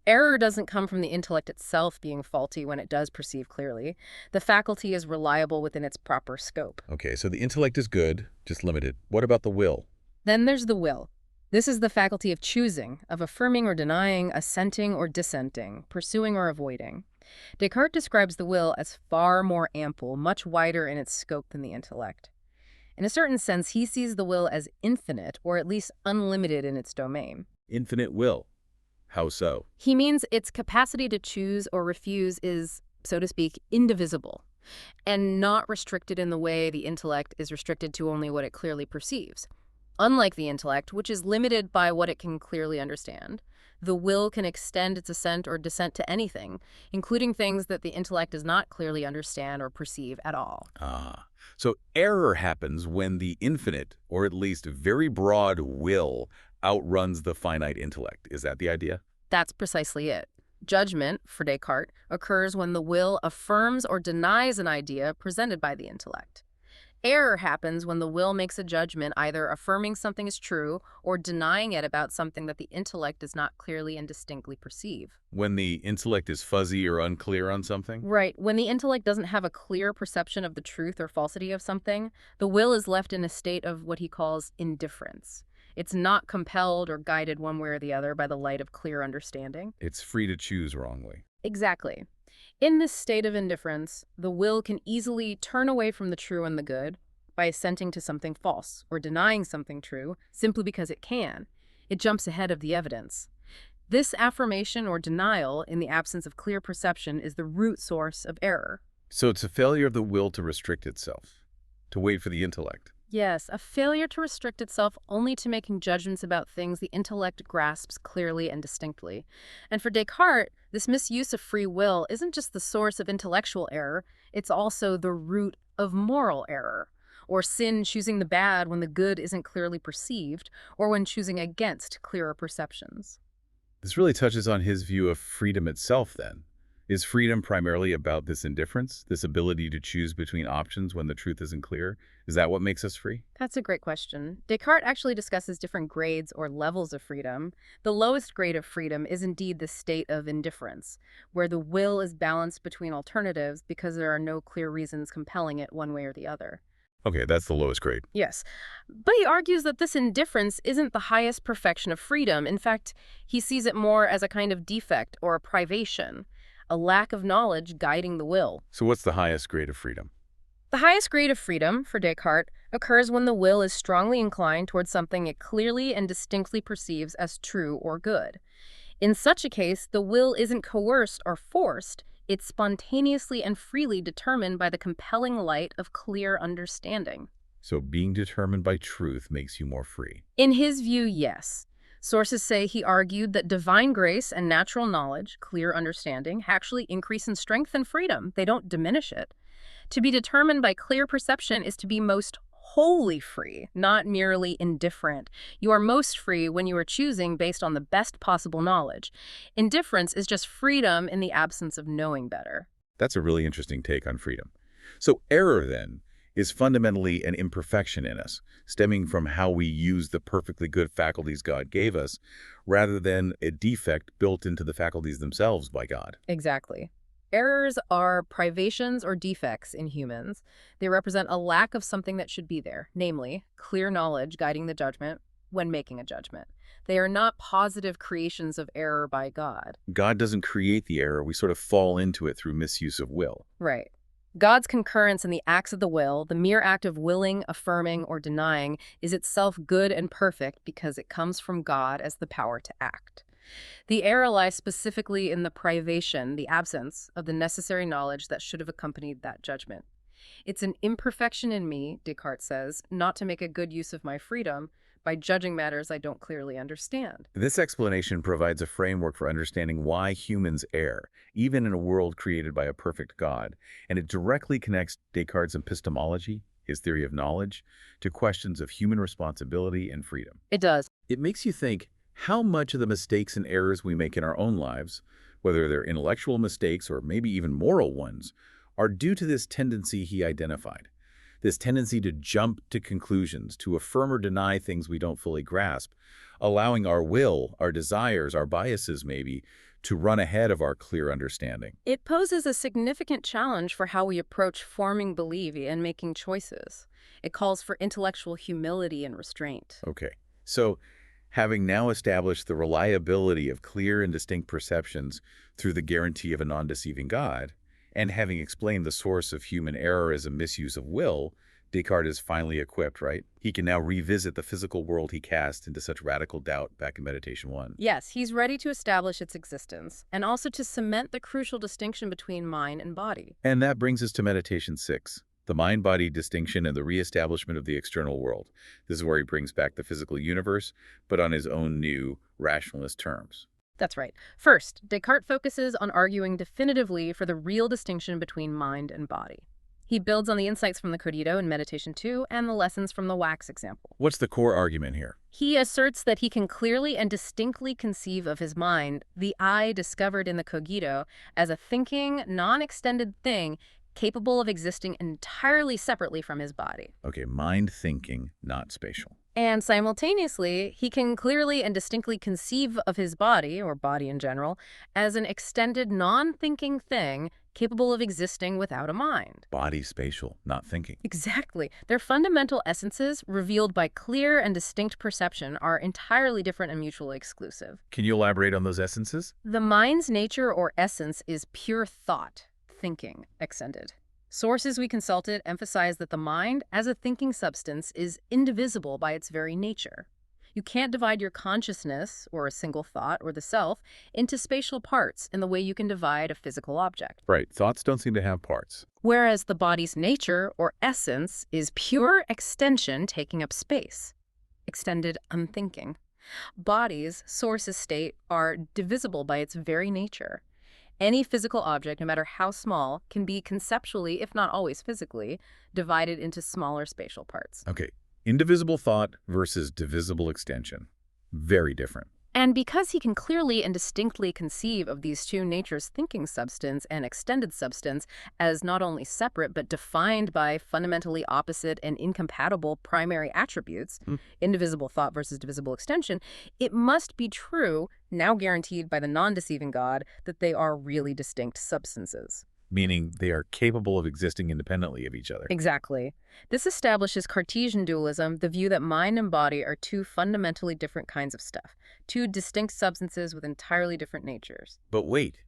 Error doesn't come from the intellect itself being faulty when it does perceive clearly. The faculty is reliable within its proper scope. Okay, so the intellect is good, just limited. What about the will? Then there's the will. This is the faculty of choosing, of affirming or denying, assenting or dissenting, pursuing or avoiding. Descartes describes the will as far more ample, much wider in its scope than the intellect. In a certain sense, he sees the will as infinite, or at least unlimited in its domain. Infinite will. How so? He means its capacity to choose or refuse is, so to speak, indivisible, and not restricted in the way the intellect is restricted to only what it clearly perceives. Unlike the intellect, which is limited by what it can clearly understand, the will can extend its assent or dissent to anything, including things that the intellect does not clearly understand or perceive at all. So error happens when the infinite, or at least very broad will, outruns the finite intellect. Is that the idea? That's precisely it. Judgment, for Descartes, occurs when the will affirms or denies an idea presented by the intellect. Error happens when the will makes a judgment either affirming something is true or denying it about something that the intellect does not clearly and distinctly perceive. When the intellect is fuzzy or unclear on something? Right. When the intellect doesn't have a clear perception of the truth or falsity of something, the will is left in a state of what he calls indifference. It's not compelled or guided one way or the other by the light of clear understanding. It's free to choose wrongly. Exactly. In this state of indifference, the will can easily turn away from the true and the good, by assenting to something false or denying something true simply because it can. It jumps ahead of the evidence. This affirmation or denial in the absence of clear perception is the root source of error. So it's a failure of the will to restrict itself, to wait for the intellect. Yes, a failure to restrict itself only to making judgments about things the intellect grasps clearly and distinctly. And for Descartes, this misuse of free will isn't just the source of intellectual error, it's also the root of moral error, or sin choosing the bad when the good isn't clearly perceived, or when choosing against clearer perceptions. This really touches on his view of freedom itself, then. Is freedom primarily about this indifference, this ability to choose between options when the truth isn't clear? Is that what makes us free? That's a great question. Descartes actually discusses different grades or levels of freedom. The lowest grade of freedom is indeed the state of indifference, where the will is balanced between alternatives because there are no clear reasons compelling it one way or the other. Okay, that's the lowest grade. Yes, but he argues that this indifference isn't the highest perfection of freedom. In fact, he sees it more as a kind of defect or a privation, a lack of knowledge guiding the will. So what's the highest grade of freedom? The highest grade of freedom, for Descartes, occurs when the will is strongly inclined towards something it clearly and distinctly perceives as true or good. In such a case, the will isn't coerced or forced, it's spontaneously and freely determined by the compelling light of clear understanding. So being determined by truth makes you more free. In his view, yes. Sources say he argued that divine grace and natural knowledge, clear understanding, actually increase in strength and freedom. They don't diminish it. To be determined by clear perception is to be most wholly free, not merely indifferent. You are most free when you are choosing based on the best possible knowledge. Indifference is just freedom in the absence of knowing better. That's a really interesting take on freedom. So error, then, is fundamentally an imperfection in us, stemming from how we use the perfectly good faculties God gave us, rather than a defect built into the faculties themselves by God. Exactly. Errors are privations or defects in humans. They represent a lack of something that should be there, namely, clear knowledge guiding the judgment when making a judgment. They are not positive creations of error by God. God doesn't create the error. We sort of fall into it through misuse of will. Right. God's concurrence in the acts of the will, the mere act of willing, affirming, or denying, is itself good and perfect because it comes from God as the power to act. The error lies specifically in the privation, the absence, of the necessary knowledge that should have accompanied that judgment. It's an imperfection in me, Descartes says, not to make a good use of my freedom by judging matters I don't clearly understand. This explanation provides a framework for understanding why humans err, even in a world created by a perfect God, and it directly connects Descartes' epistemology, his theory of knowledge, to questions of human responsibility and freedom. It does. It makes you think how much of the mistakes and errors we make in our own lives, whether they're intellectual mistakes or maybe even moral ones, are due to this tendency he identified. This tendency to jump to conclusions, to affirm or deny things we don't fully grasp, allowing our will, our desires, our biases maybe, to run ahead of our clear understanding. It poses a significant challenge for how we approach forming belief and making choices. It calls for intellectual humility and restraint. Okay, so having now established the reliability of clear and distinct perceptions through the guarantee of a non-deceiving God, and having explained the source of human error as a misuse of will, Descartes is finally equipped, right? He can now revisit the physical world he cast into such radical doubt back in Meditation 1. Yes, he's ready to establish its existence, and also to cement the crucial distinction between mind and body. And that brings us to Meditation 6, the mind-body distinction and the reestablishment of the external world. This is where he brings back the physical universe, but on his own new rationalist terms. That's right. First, Descartes focuses on arguing definitively for the real distinction between mind and body. He builds on the insights from the Cogito in Meditation 2 and the lessons from the wax example. What's the core argument here? He asserts that he can clearly and distinctly conceive of his mind, the I discovered in the Cogito, as a thinking, non-extended thing capable of existing entirely separately from his body. Okay, mind thinking, not spatial. And simultaneously, he can clearly and distinctly conceive of his body, or body in general, as an extended, non-thinking thing capable of existing without a mind. Body spatial, not thinking. Exactly. Their fundamental essences, revealed by clear and distinct perception, are entirely different and mutually exclusive. Can you elaborate on those essences? The mind's nature or essence is pure thought, thinking, extended. Sources we consulted emphasize that the mind, as a thinking substance, is indivisible by its very nature. You can't divide your consciousness, or a single thought, or the self, into spatial parts in the way you can divide a physical object. Right. Thoughts don't seem to have parts. Whereas the body's nature, or essence, is pure extension taking up space. Extended unthinking. Bodies, sources state, are divisible by its very nature. Any physical object, no matter how small, can be conceptually, if not always physically, divided into smaller spatial parts. Okay. Indivisible thought versus divisible extension. Very different. And because he can clearly and distinctly conceive of these two natures, thinking substance and extended substance, as not only separate but defined by fundamentally opposite and incompatible primary attributes, indivisible thought versus divisible extension, it must be true, now guaranteed by the non-deceiving God, that they are really distinct substances. Meaning they are capable of existing independently of each other. Exactly. This establishes Cartesian dualism, the view that mind and body are two fundamentally different kinds of stuff, two distinct substances with entirely different natures. But wait,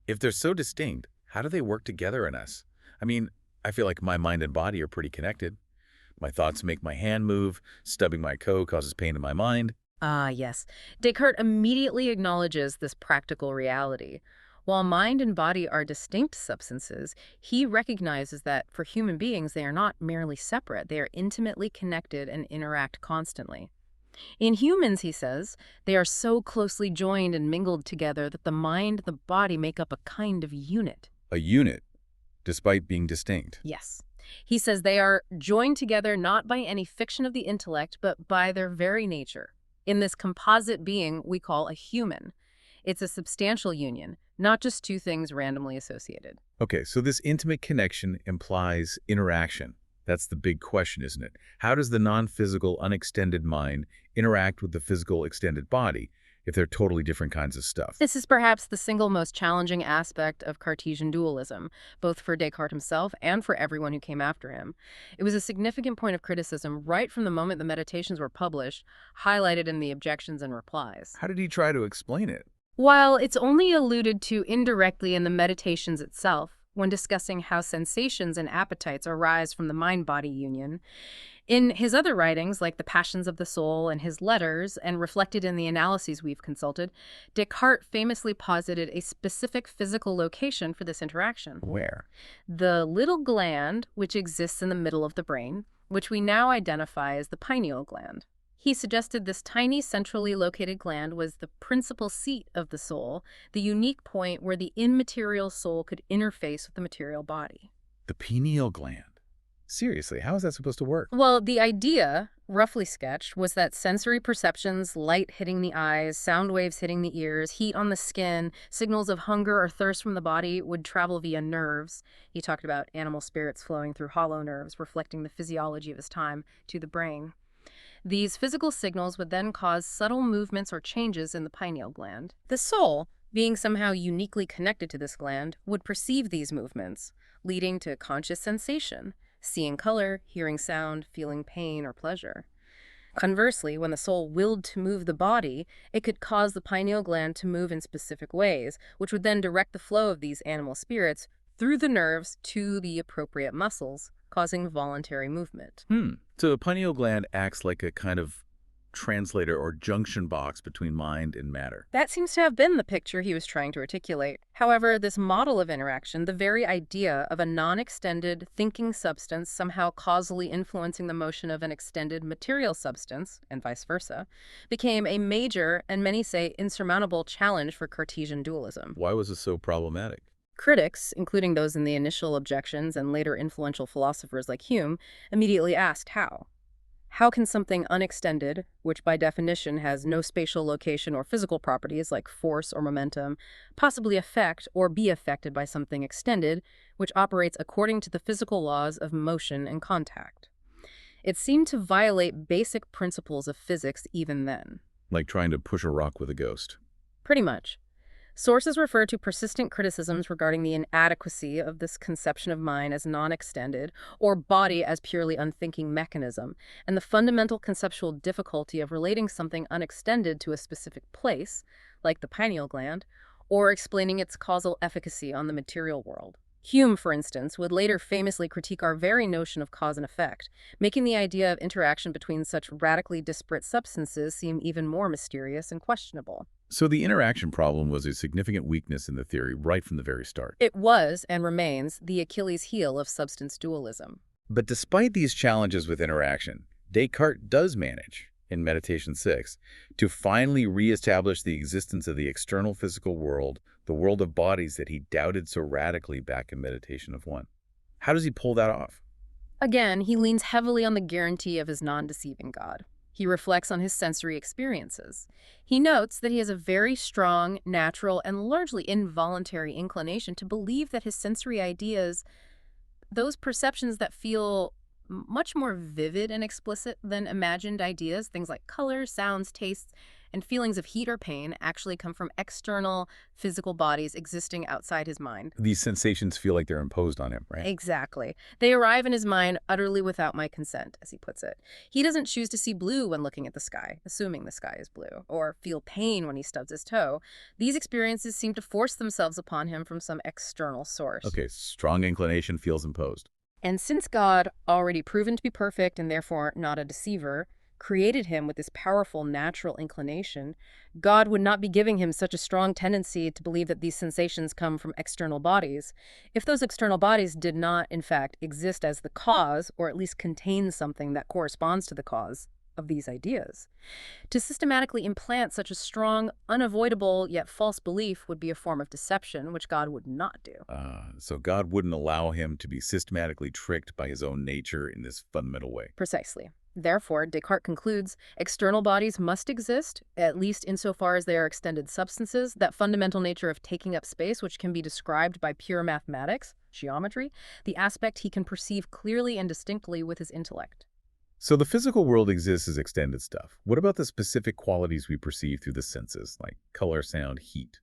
if they're so distinct, how do they work together in us? I mean, I feel like my mind and body are pretty connected. My thoughts make my hand move, stubbing my toe causes pain in my mind. Ah, yes. Descartes immediately acknowledges this practical reality. While mind and body are distinct substances, he recognizes that for human beings they are not merely separate, they are intimately connected and interact constantly. In humans, he says, they are so closely joined and mingled together that the mind and the body make up a kind of unit. A unit, despite being distinct. Yes. He says they are joined together not by any fiction of the intellect, but by their very nature. In this composite being we call a human. It's a substantial union, not just two things randomly associated. Okay, so this intimate connection implies interaction. That's the big question, isn't it? How does the non-physical, unextended mind interact with the physical, extended body if they're totally different kinds of stuff? This is perhaps the single most challenging aspect of Cartesian dualism, both for Descartes himself and for everyone who came after him. It was a significant point of criticism right from the moment the Meditations were published, highlighted in the objections and replies. How did he try to explain it? While it's only alluded to indirectly in the Meditations itself, when discussing how sensations and appetites arise from the mind-body union, in his other writings, like The Passions of the Soul and his letters, and reflected in the analyses we've consulted, Descartes famously posited a specific physical location for this interaction. Where? The little gland which exists in the middle of the brain, which we now identify as the pineal gland. He suggested this tiny centrally located gland was the principal seat of the soul, the unique point where the immaterial soul could interface with the material body. The pineal gland. Seriously, how is that supposed to work? Well, the idea, roughly sketched, was that sensory perceptions, light hitting the eyes, sound waves hitting the ears, heat on the skin, signals of hunger or thirst from the body would travel via nerves. He talked about animal spirits flowing through hollow nerves, reflecting the physiology of his time, to the brain. These physical signals would then cause subtle movements or changes in the pineal gland. The soul, being somehow uniquely connected to this gland, would perceive these movements, leading to conscious sensation, seeing color, hearing sound, feeling pain or pleasure. Conversely, when the soul willed to move the body, it could cause the pineal gland to move in specific ways, which would then direct the flow of these animal spirits through the nerves to the appropriate muscles, causing voluntary movement. So the pineal gland acts like a kind of translator or junction box between mind and matter. That seems to have been the picture he was trying to articulate. However, this model of interaction, the very idea of a non-extended thinking substance somehow causally influencing the motion of an extended material substance, and vice versa, became a major, and many say insurmountable, challenge for Cartesian dualism. Why was this so problematic? Critics, including those in the initial objections and later influential philosophers like Hume, immediately asked how. How can something unextended, which by definition has no spatial location or physical properties like force or momentum, possibly affect or be affected by something extended, which operates according to the physical laws of motion and contact? It seemed to violate basic principles of physics even then. Like trying to push a rock with a ghost. Pretty much. Sources refer to persistent criticisms regarding the inadequacy of this conception of mind as non-extended, or body as purely unthinking mechanism, and the fundamental conceptual difficulty of relating something unextended to a specific place, like the pineal gland, or explaining its causal efficacy on the material world. Hume, for instance, would later famously critique our very notion of cause and effect, making the idea of interaction between such radically disparate substances seem even more mysterious and questionable. So the interaction problem was a significant weakness in the theory right from the very start. It was, and remains, the Achilles heel of substance dualism. But despite these challenges with interaction, Descartes does manage, in Meditation 6, to finally reestablish the existence of the external physical world, the world of bodies that he doubted so radically back in Meditation of 1. How does he pull that off? Again, he leans heavily on the guarantee of his non-deceiving God. He reflects on his sensory experiences. He notes that he has a very strong, natural, and largely involuntary inclination to believe that his sensory ideas, those perceptions that feel much more vivid and explicit than imagined ideas, things like colors, sounds, tastes, and feelings of heat or pain, actually come from external physical bodies existing outside his mind. These sensations feel like they're imposed on him, right? Exactly. They arrive in his mind utterly without my consent, as he puts it. He doesn't choose to see blue when looking at the sky, assuming the sky is blue, or feel pain when he stubs his toe. These experiences seem to force themselves upon him from some external source. Okay, strong inclination feels imposed. And since God, already proven to be perfect and therefore not a deceiver, created him with this powerful natural inclination, God would not be giving him such a strong tendency to believe that these sensations come from external bodies if those external bodies did not, in fact, exist as the cause, or at least contain something that corresponds to the cause of these ideas. To systematically implant such a strong, unavoidable, yet false belief would be a form of deception, which God would not do. So God wouldn't allow him to be systematically tricked by his own nature in this fundamental way. Precisely. Therefore, Descartes concludes, external bodies must exist, at least insofar as they are extended substances, that fundamental nature of taking up space, which can be described by pure mathematics, geometry, the aspect he can perceive clearly and distinctly with his intellect. So the physical world exists as extended stuff. What about the specific qualities we perceive through the senses, like color, sound, heat?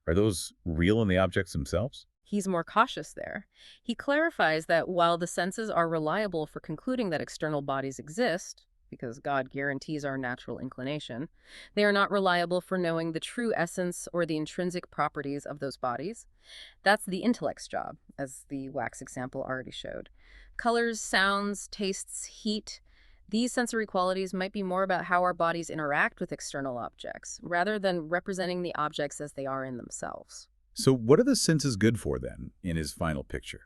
Are those real in the objects themselves? He's more cautious there. He clarifies that while the senses are reliable for concluding that external bodies exist, because God guarantees our natural inclination, they are not reliable for knowing the true essence or the intrinsic properties of those bodies. That's the intellect's job, as the wax example already showed. Colors, sounds, tastes, heat, these sensory qualities might be more about how our bodies interact with external objects, rather than representing the objects as they are in themselves. So what are the senses good for, then, in his final picture?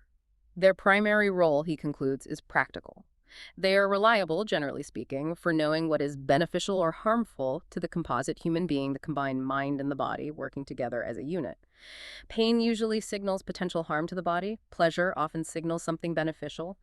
Their primary role, he concludes, is practical. They are reliable, generally speaking, for knowing what is beneficial or harmful to the composite human being, the combined mind and the body working together as a unit. Pain usually signals potential harm to the body. Pleasure often signals something beneficial.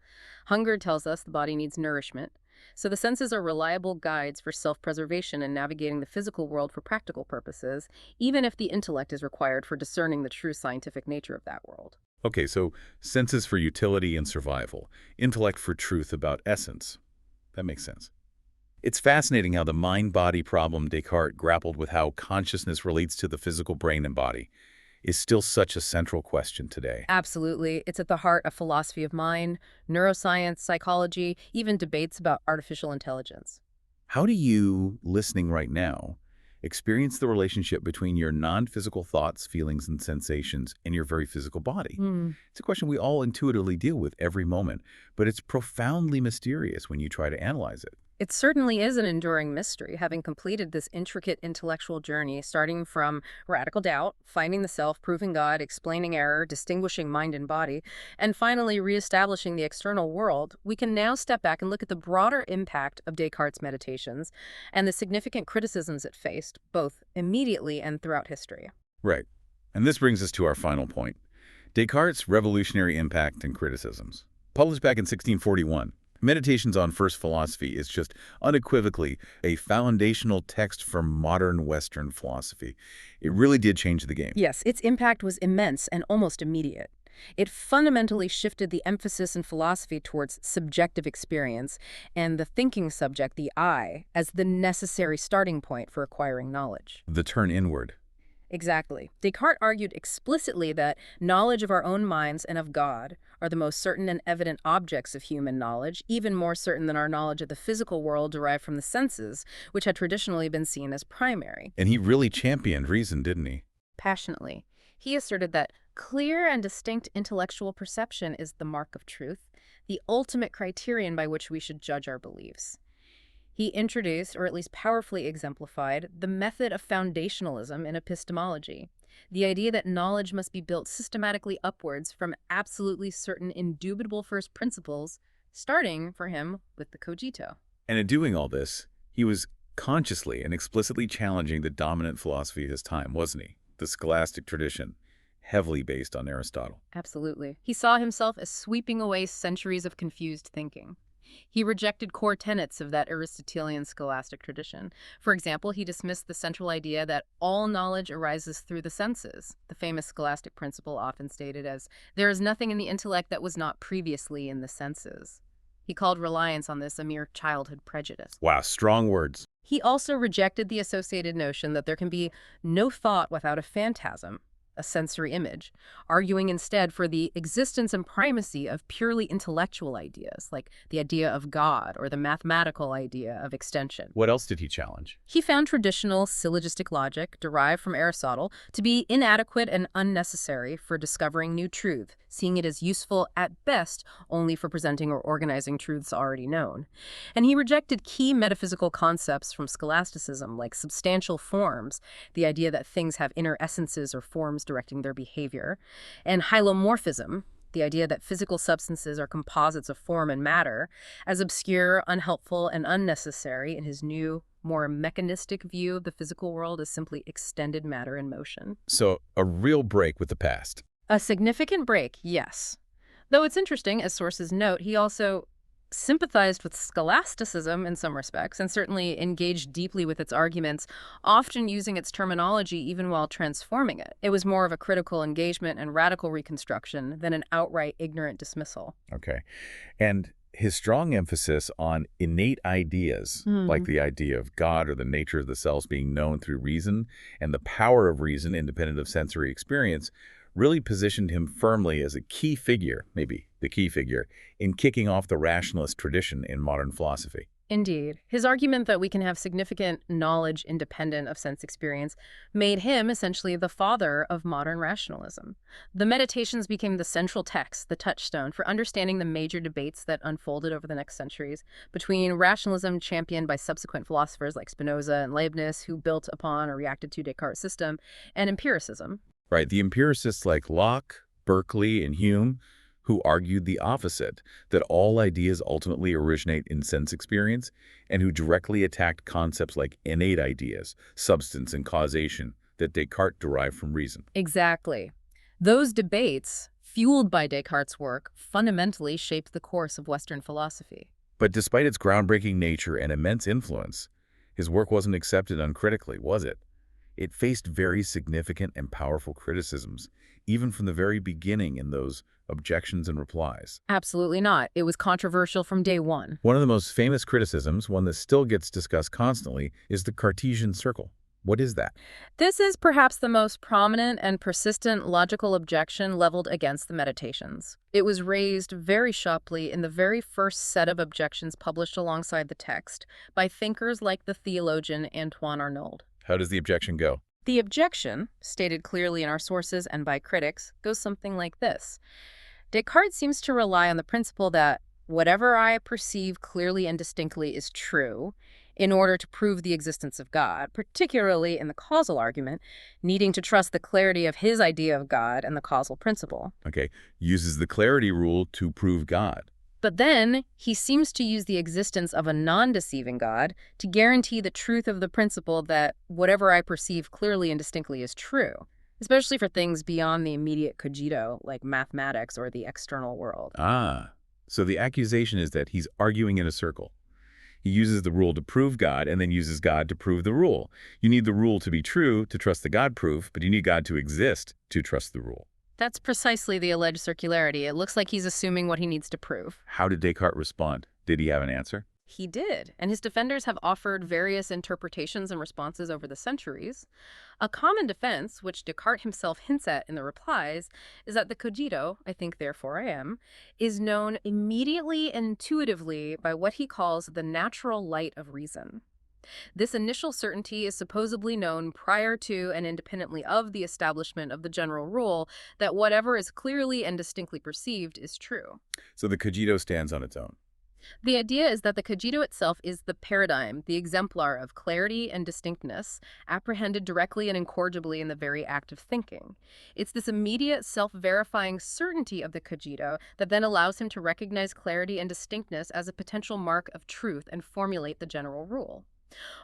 Hunger tells us the body needs nourishment. So the senses are reliable guides for self-preservation and navigating the physical world for practical purposes, even if the intellect is required for discerning the true scientific nature of that world. Okay, so senses for utility and survival, intellect for truth about essence. That makes sense. It's fascinating how the mind-body problem Descartes grappled with how consciousness relates to the physical brain and body is still such a central question today. Absolutely. It's at the heart of philosophy of mind, neuroscience, psychology, even debates about artificial intelligence. How do you, listening right now, experience the relationship between your non-physical thoughts, feelings, and sensations and your very physical body? It's a question we all intuitively deal with every moment, but it's profoundly mysterious when you try to analyze it. It certainly is an enduring mystery, having completed this intricate intellectual journey, starting from radical doubt, finding the self, proving God, explaining error, distinguishing mind and body, and finally reestablishing the external world. We can now step back and look at the broader impact of Descartes' Meditations and the significant criticisms it faced, both immediately and throughout history. Right. And this brings us to our final point. Descartes' revolutionary impact and criticisms. Published back in 1641. Meditations on First Philosophy is just unequivocally a foundational text for modern Western philosophy. It really did change the game. Yes, its impact was immense and almost immediate. It fundamentally shifted the emphasis in philosophy towards subjective experience and the thinking subject, the I, as the necessary starting point for acquiring knowledge. The turn inward. Exactly. Descartes argued explicitly that knowledge of our own minds and of God are the most certain and evident objects of human knowledge, even more certain than our knowledge of the physical world derived from the senses, which had traditionally been seen as primary. And he really championed reason, didn't he? Passionately. He asserted that Clear and distinct intellectual perception is the mark of truth, the ultimate criterion by which we should judge our beliefs. He introduced, or at least powerfully exemplified, the method of foundationalism in epistemology, the idea that knowledge must be built systematically upwards from absolutely certain indubitable first principles, starting, for him, with the Cogito. And in doing all this, he was consciously and explicitly challenging the dominant philosophy of his time, wasn't he? The scholastic tradition, heavily based on Aristotle. Absolutely. He saw himself as sweeping away centuries of confused thinking. He rejected core tenets of that Aristotelian scholastic tradition. For example, he dismissed the central idea that all knowledge arises through the senses, the famous scholastic principle often stated as, there is nothing in the intellect that was not previously in the senses. He called reliance on this a mere childhood prejudice. Wow, strong words. He also rejected the associated notion that there can be no thought without a phantasm, a sensory image, arguing instead for the existence and primacy of purely intellectual ideas, like the idea of God or the mathematical idea of extension. What else did he challenge? He found traditional syllogistic logic, derived from Aristotle, to be inadequate and unnecessary for discovering new truth, seeing it as useful at best only for presenting or organizing truths already known. And he rejected key metaphysical concepts from scholasticism, like substantial forms, the idea that things have inner essences or forms directing their behavior, and hylomorphism, the idea that physical substances are composites of form and matter, as obscure, unhelpful, and unnecessary in his new, more mechanistic view of the physical world as simply extended matter in motion. So, a real break with the past. A significant break, yes. Though it's interesting, as sources note, he also sympathized with scholasticism in some respects and certainly engaged deeply with its arguments, often using its terminology even while transforming it. It was more of a critical engagement and radical reconstruction than an outright ignorant dismissal. Okay. And his strong emphasis on innate ideas, like the idea of God or the nature of the selves being known through reason and the power of reason independent of sensory experience, really positioned him firmly as a key figure, maybe the key figure, in kicking off the rationalist tradition in modern philosophy. Indeed. His argument that we can have significant knowledge independent of sense experience made him essentially the father of modern rationalism. The Meditations became the central text, the touchstone, for understanding the major debates that unfolded over the next centuries between rationalism championed by subsequent philosophers like Spinoza and Leibniz, who built upon or reacted to Descartes' system, and empiricism. Right, the empiricists like Locke, Berkeley, and Hume, who argued the opposite, that all ideas ultimately originate in sense experience, and who directly attacked concepts like innate ideas, substance, and causation that Descartes derived from reason. Exactly. Those debates, fueled by Descartes' work, fundamentally shaped the course of Western philosophy. But despite its groundbreaking nature and immense influence, his work wasn't accepted uncritically, was it? It faced very significant and powerful criticisms, even from the very beginning in those objections and replies. Absolutely not. It was controversial from day one. One of the most famous criticisms, one that still gets discussed constantly, is the Cartesian circle. What is that? This is perhaps the most prominent and persistent logical objection leveled against the Meditations. It was raised very sharply in the very first set of objections published alongside the text by thinkers like the theologian Antoine Arnauld. How does the objection go? The objection, stated clearly in our sources and by critics, goes something like this. Descartes seems to rely on the principle that whatever I perceive clearly and distinctly is true in order to prove the existence of God, particularly in the causal argument, needing to trust the clarity of his idea of God and the causal principle. Okay, uses the clarity rule to prove God. But then he seems to use the existence of a non-deceiving God to guarantee the truth of the principle that whatever I perceive clearly and distinctly is true, especially for things beyond the immediate cogito, like mathematics or the external world. So the accusation is that he's arguing in a circle. He uses the rule to prove God and then uses God to prove the rule. You need the rule to be true to trust the God proof, but you need God to exist to trust the rule. That's precisely the alleged circularity. It looks like he's assuming what he needs to prove. How did Descartes respond? Did he have an answer? He did, and his defenders have offered various interpretations and responses over the centuries. A common defense, which Descartes himself hints at in the replies, is that the cogito, I think therefore I am, is known immediately and intuitively by what he calls the natural light of reason. This initial certainty is supposedly known prior to and independently of the establishment of the general rule that whatever is clearly and distinctly perceived is true. So the Cogito stands on its own. The idea is that the Cogito itself is the paradigm, the exemplar of clarity and distinctness, apprehended directly and incorrigibly in the very act of thinking. It's this immediate, self-verifying certainty of the Cogito that then allows him to recognize clarity and distinctness as a potential mark of truth and formulate the general rule.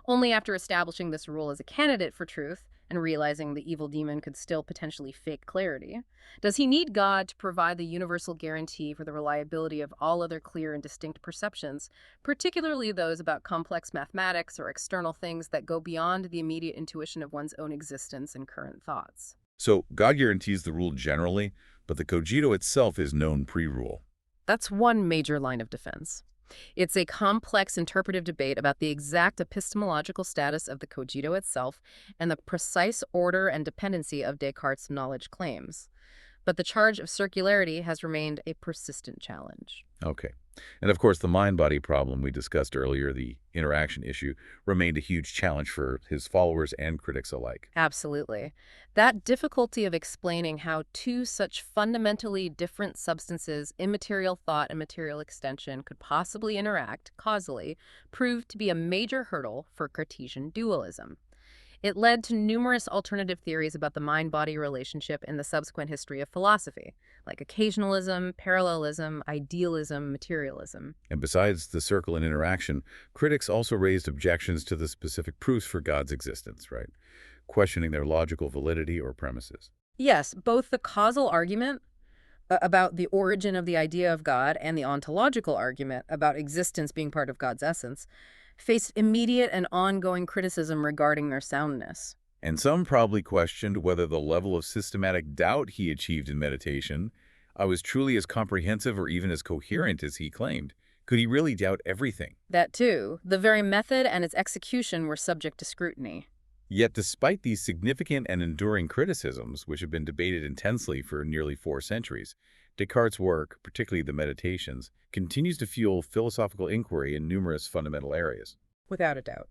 Only after establishing this rule as a candidate for truth, and realizing the evil demon could still potentially fake clarity, does he need God to provide the universal guarantee for the reliability of all other clear and distinct perceptions, particularly those about complex mathematics or external things that go beyond the immediate intuition of one's own existence and current thoughts. So God guarantees the rule generally, but the Cogito itself is known pre-rule. That's one major line of defense. It's a complex interpretive debate about the exact epistemological status of the Cogito itself and the precise order and dependency of Descartes' knowledge claims. But the charge of circularity has remained a persistent challenge. Okay. And of course, the mind-body problem we discussed earlier, the interaction issue, remained a huge challenge for his followers and critics alike. Absolutely. That difficulty of explaining how two such fundamentally different substances, immaterial thought and material extension, could possibly interact causally proved to be a major hurdle for Cartesian dualism. It led to numerous alternative theories about the mind-body relationship in the subsequent history of philosophy, like occasionalism, parallelism, idealism, materialism. And besides the circle and interaction, critics also raised objections to the specific proofs for God's existence, right? Questioning their logical validity or premises. Yes, both the causal argument about the origin of the idea of God and the ontological argument about existence being part of God's essence faced immediate and ongoing criticism regarding their soundness. And some probably questioned whether the level of systematic doubt he achieved in meditation was truly as comprehensive or even as coherent as he claimed. Could he really doubt everything? That too, the very method and its execution were subject to scrutiny. Yet despite these significant and enduring criticisms, which have been debated intensely for nearly 4 centuries, Descartes' work, particularly the Meditations, continues to fuel philosophical inquiry in numerous fundamental areas. Without a doubt.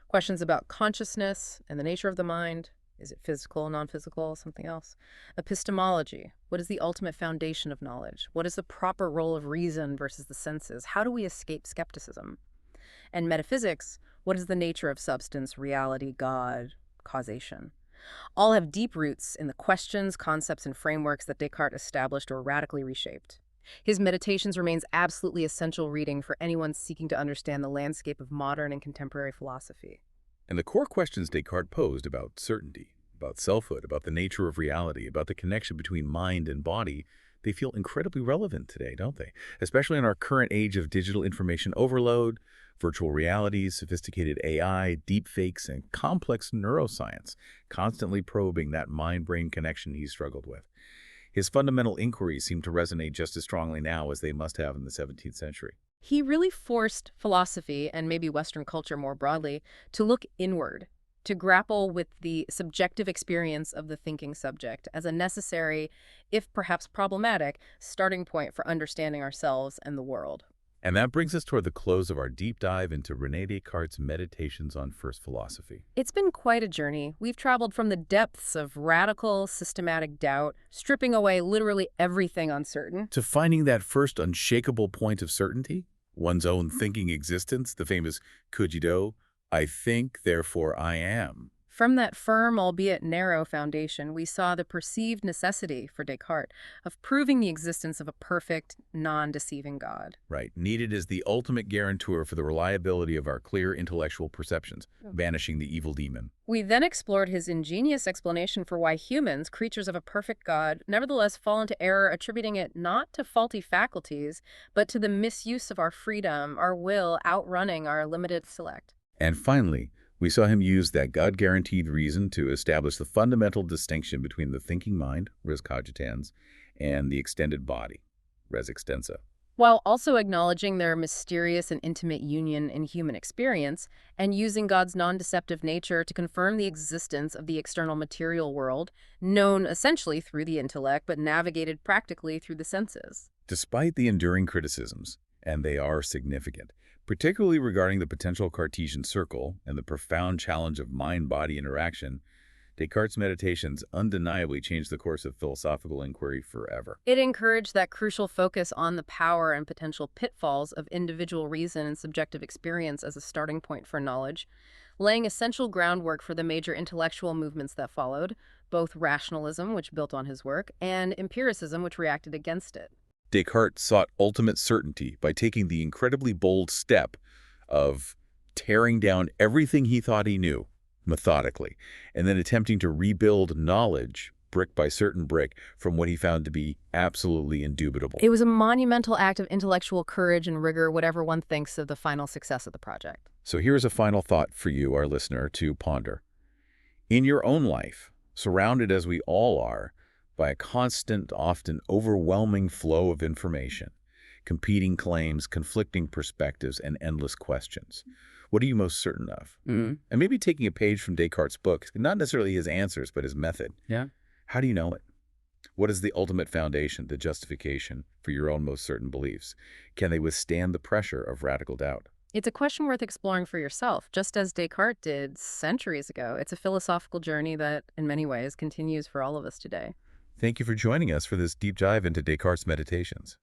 Questions about consciousness and the nature of the mind. Is it physical, non-physical, something else? Epistemology. What is the ultimate foundation of knowledge? What is the proper role of reason versus the senses? How do we escape skepticism? And metaphysics. What is the nature of substance, reality, God, causation? All have deep roots in the questions, concepts, and frameworks that Descartes established or radically reshaped. His Meditations remains absolutely essential reading for anyone seeking to understand the landscape of modern and contemporary philosophy. And the core questions Descartes posed about certainty, about selfhood, about the nature of reality, about the connection between mind and body, they feel incredibly relevant today, don't they? Especially in our current age of digital information overload, virtual realities, sophisticated AI, deepfakes, and complex neuroscience, constantly probing that mind-brain connection he struggled with. His fundamental inquiries seem to resonate just as strongly now as they must have in the 17th century. He really forced philosophy, and maybe Western culture more broadly, to look inward, to grapple with the subjective experience of the thinking subject as a necessary, if perhaps problematic, starting point for understanding ourselves and the world. And that brings us toward the close of our deep dive into René Descartes' Meditations on First Philosophy. It's been quite a journey. We've traveled from the depths of radical, systematic doubt, stripping away literally everything uncertain, To finding that first unshakable point of certainty, one's own thinking existence, the famous Cogito, I think, therefore I am. From that firm, albeit narrow, foundation, we saw the perceived necessity for Descartes of proving the existence of a perfect, non-deceiving God. Right, needed as the ultimate guarantor for the reliability of our clear intellectual perceptions, banishing the evil demon. We then explored his ingenious explanation for why humans, creatures of a perfect God, nevertheless fall into error, attributing it not to faulty faculties, but to the misuse of our freedom, our will outrunning our limited select. And finally, we saw him use that God-guaranteed reason to establish the fundamental distinction between the thinking mind, res cogitans, and the extended body, res extensa. While also acknowledging their mysterious and intimate union in human experience, and using God's non-deceptive nature to confirm the existence of the external material world, known essentially through the intellect but navigated practically through the senses. Despite the enduring criticisms, and they are significant, Particularly regarding the potential Cartesian circle and the profound challenge of mind-body interaction, Descartes' Meditations undeniably changed the course of philosophical inquiry forever. It encouraged that crucial focus on the power and potential pitfalls of individual reason and subjective experience as a starting point for knowledge, laying essential groundwork for the major intellectual movements that followed, both rationalism, which built on his work, and empiricism, which reacted against it. Descartes sought ultimate certainty by taking the incredibly bold step of tearing down everything he thought he knew, methodically, and then attempting to rebuild knowledge, brick by certain brick, from what he found to be absolutely indubitable. It was a monumental act of intellectual courage and rigor, whatever one thinks of the final success of the project. So here's a final thought for you, our listener, to ponder. In your own life, surrounded as we all are by a constant, often overwhelming flow of information, competing claims, conflicting perspectives, and endless questions, what are you most certain of? And maybe taking a page from Descartes' book, not necessarily his answers, but his method. Yeah. How do you know it? What is the ultimate foundation, the justification for your own most certain beliefs? Can they withstand the pressure of radical doubt? It's a question worth exploring for yourself, just as Descartes did centuries ago. It's a philosophical journey that, in many ways, continues for all of us today. Thank you for joining us for this deep dive into Descartes' Meditations.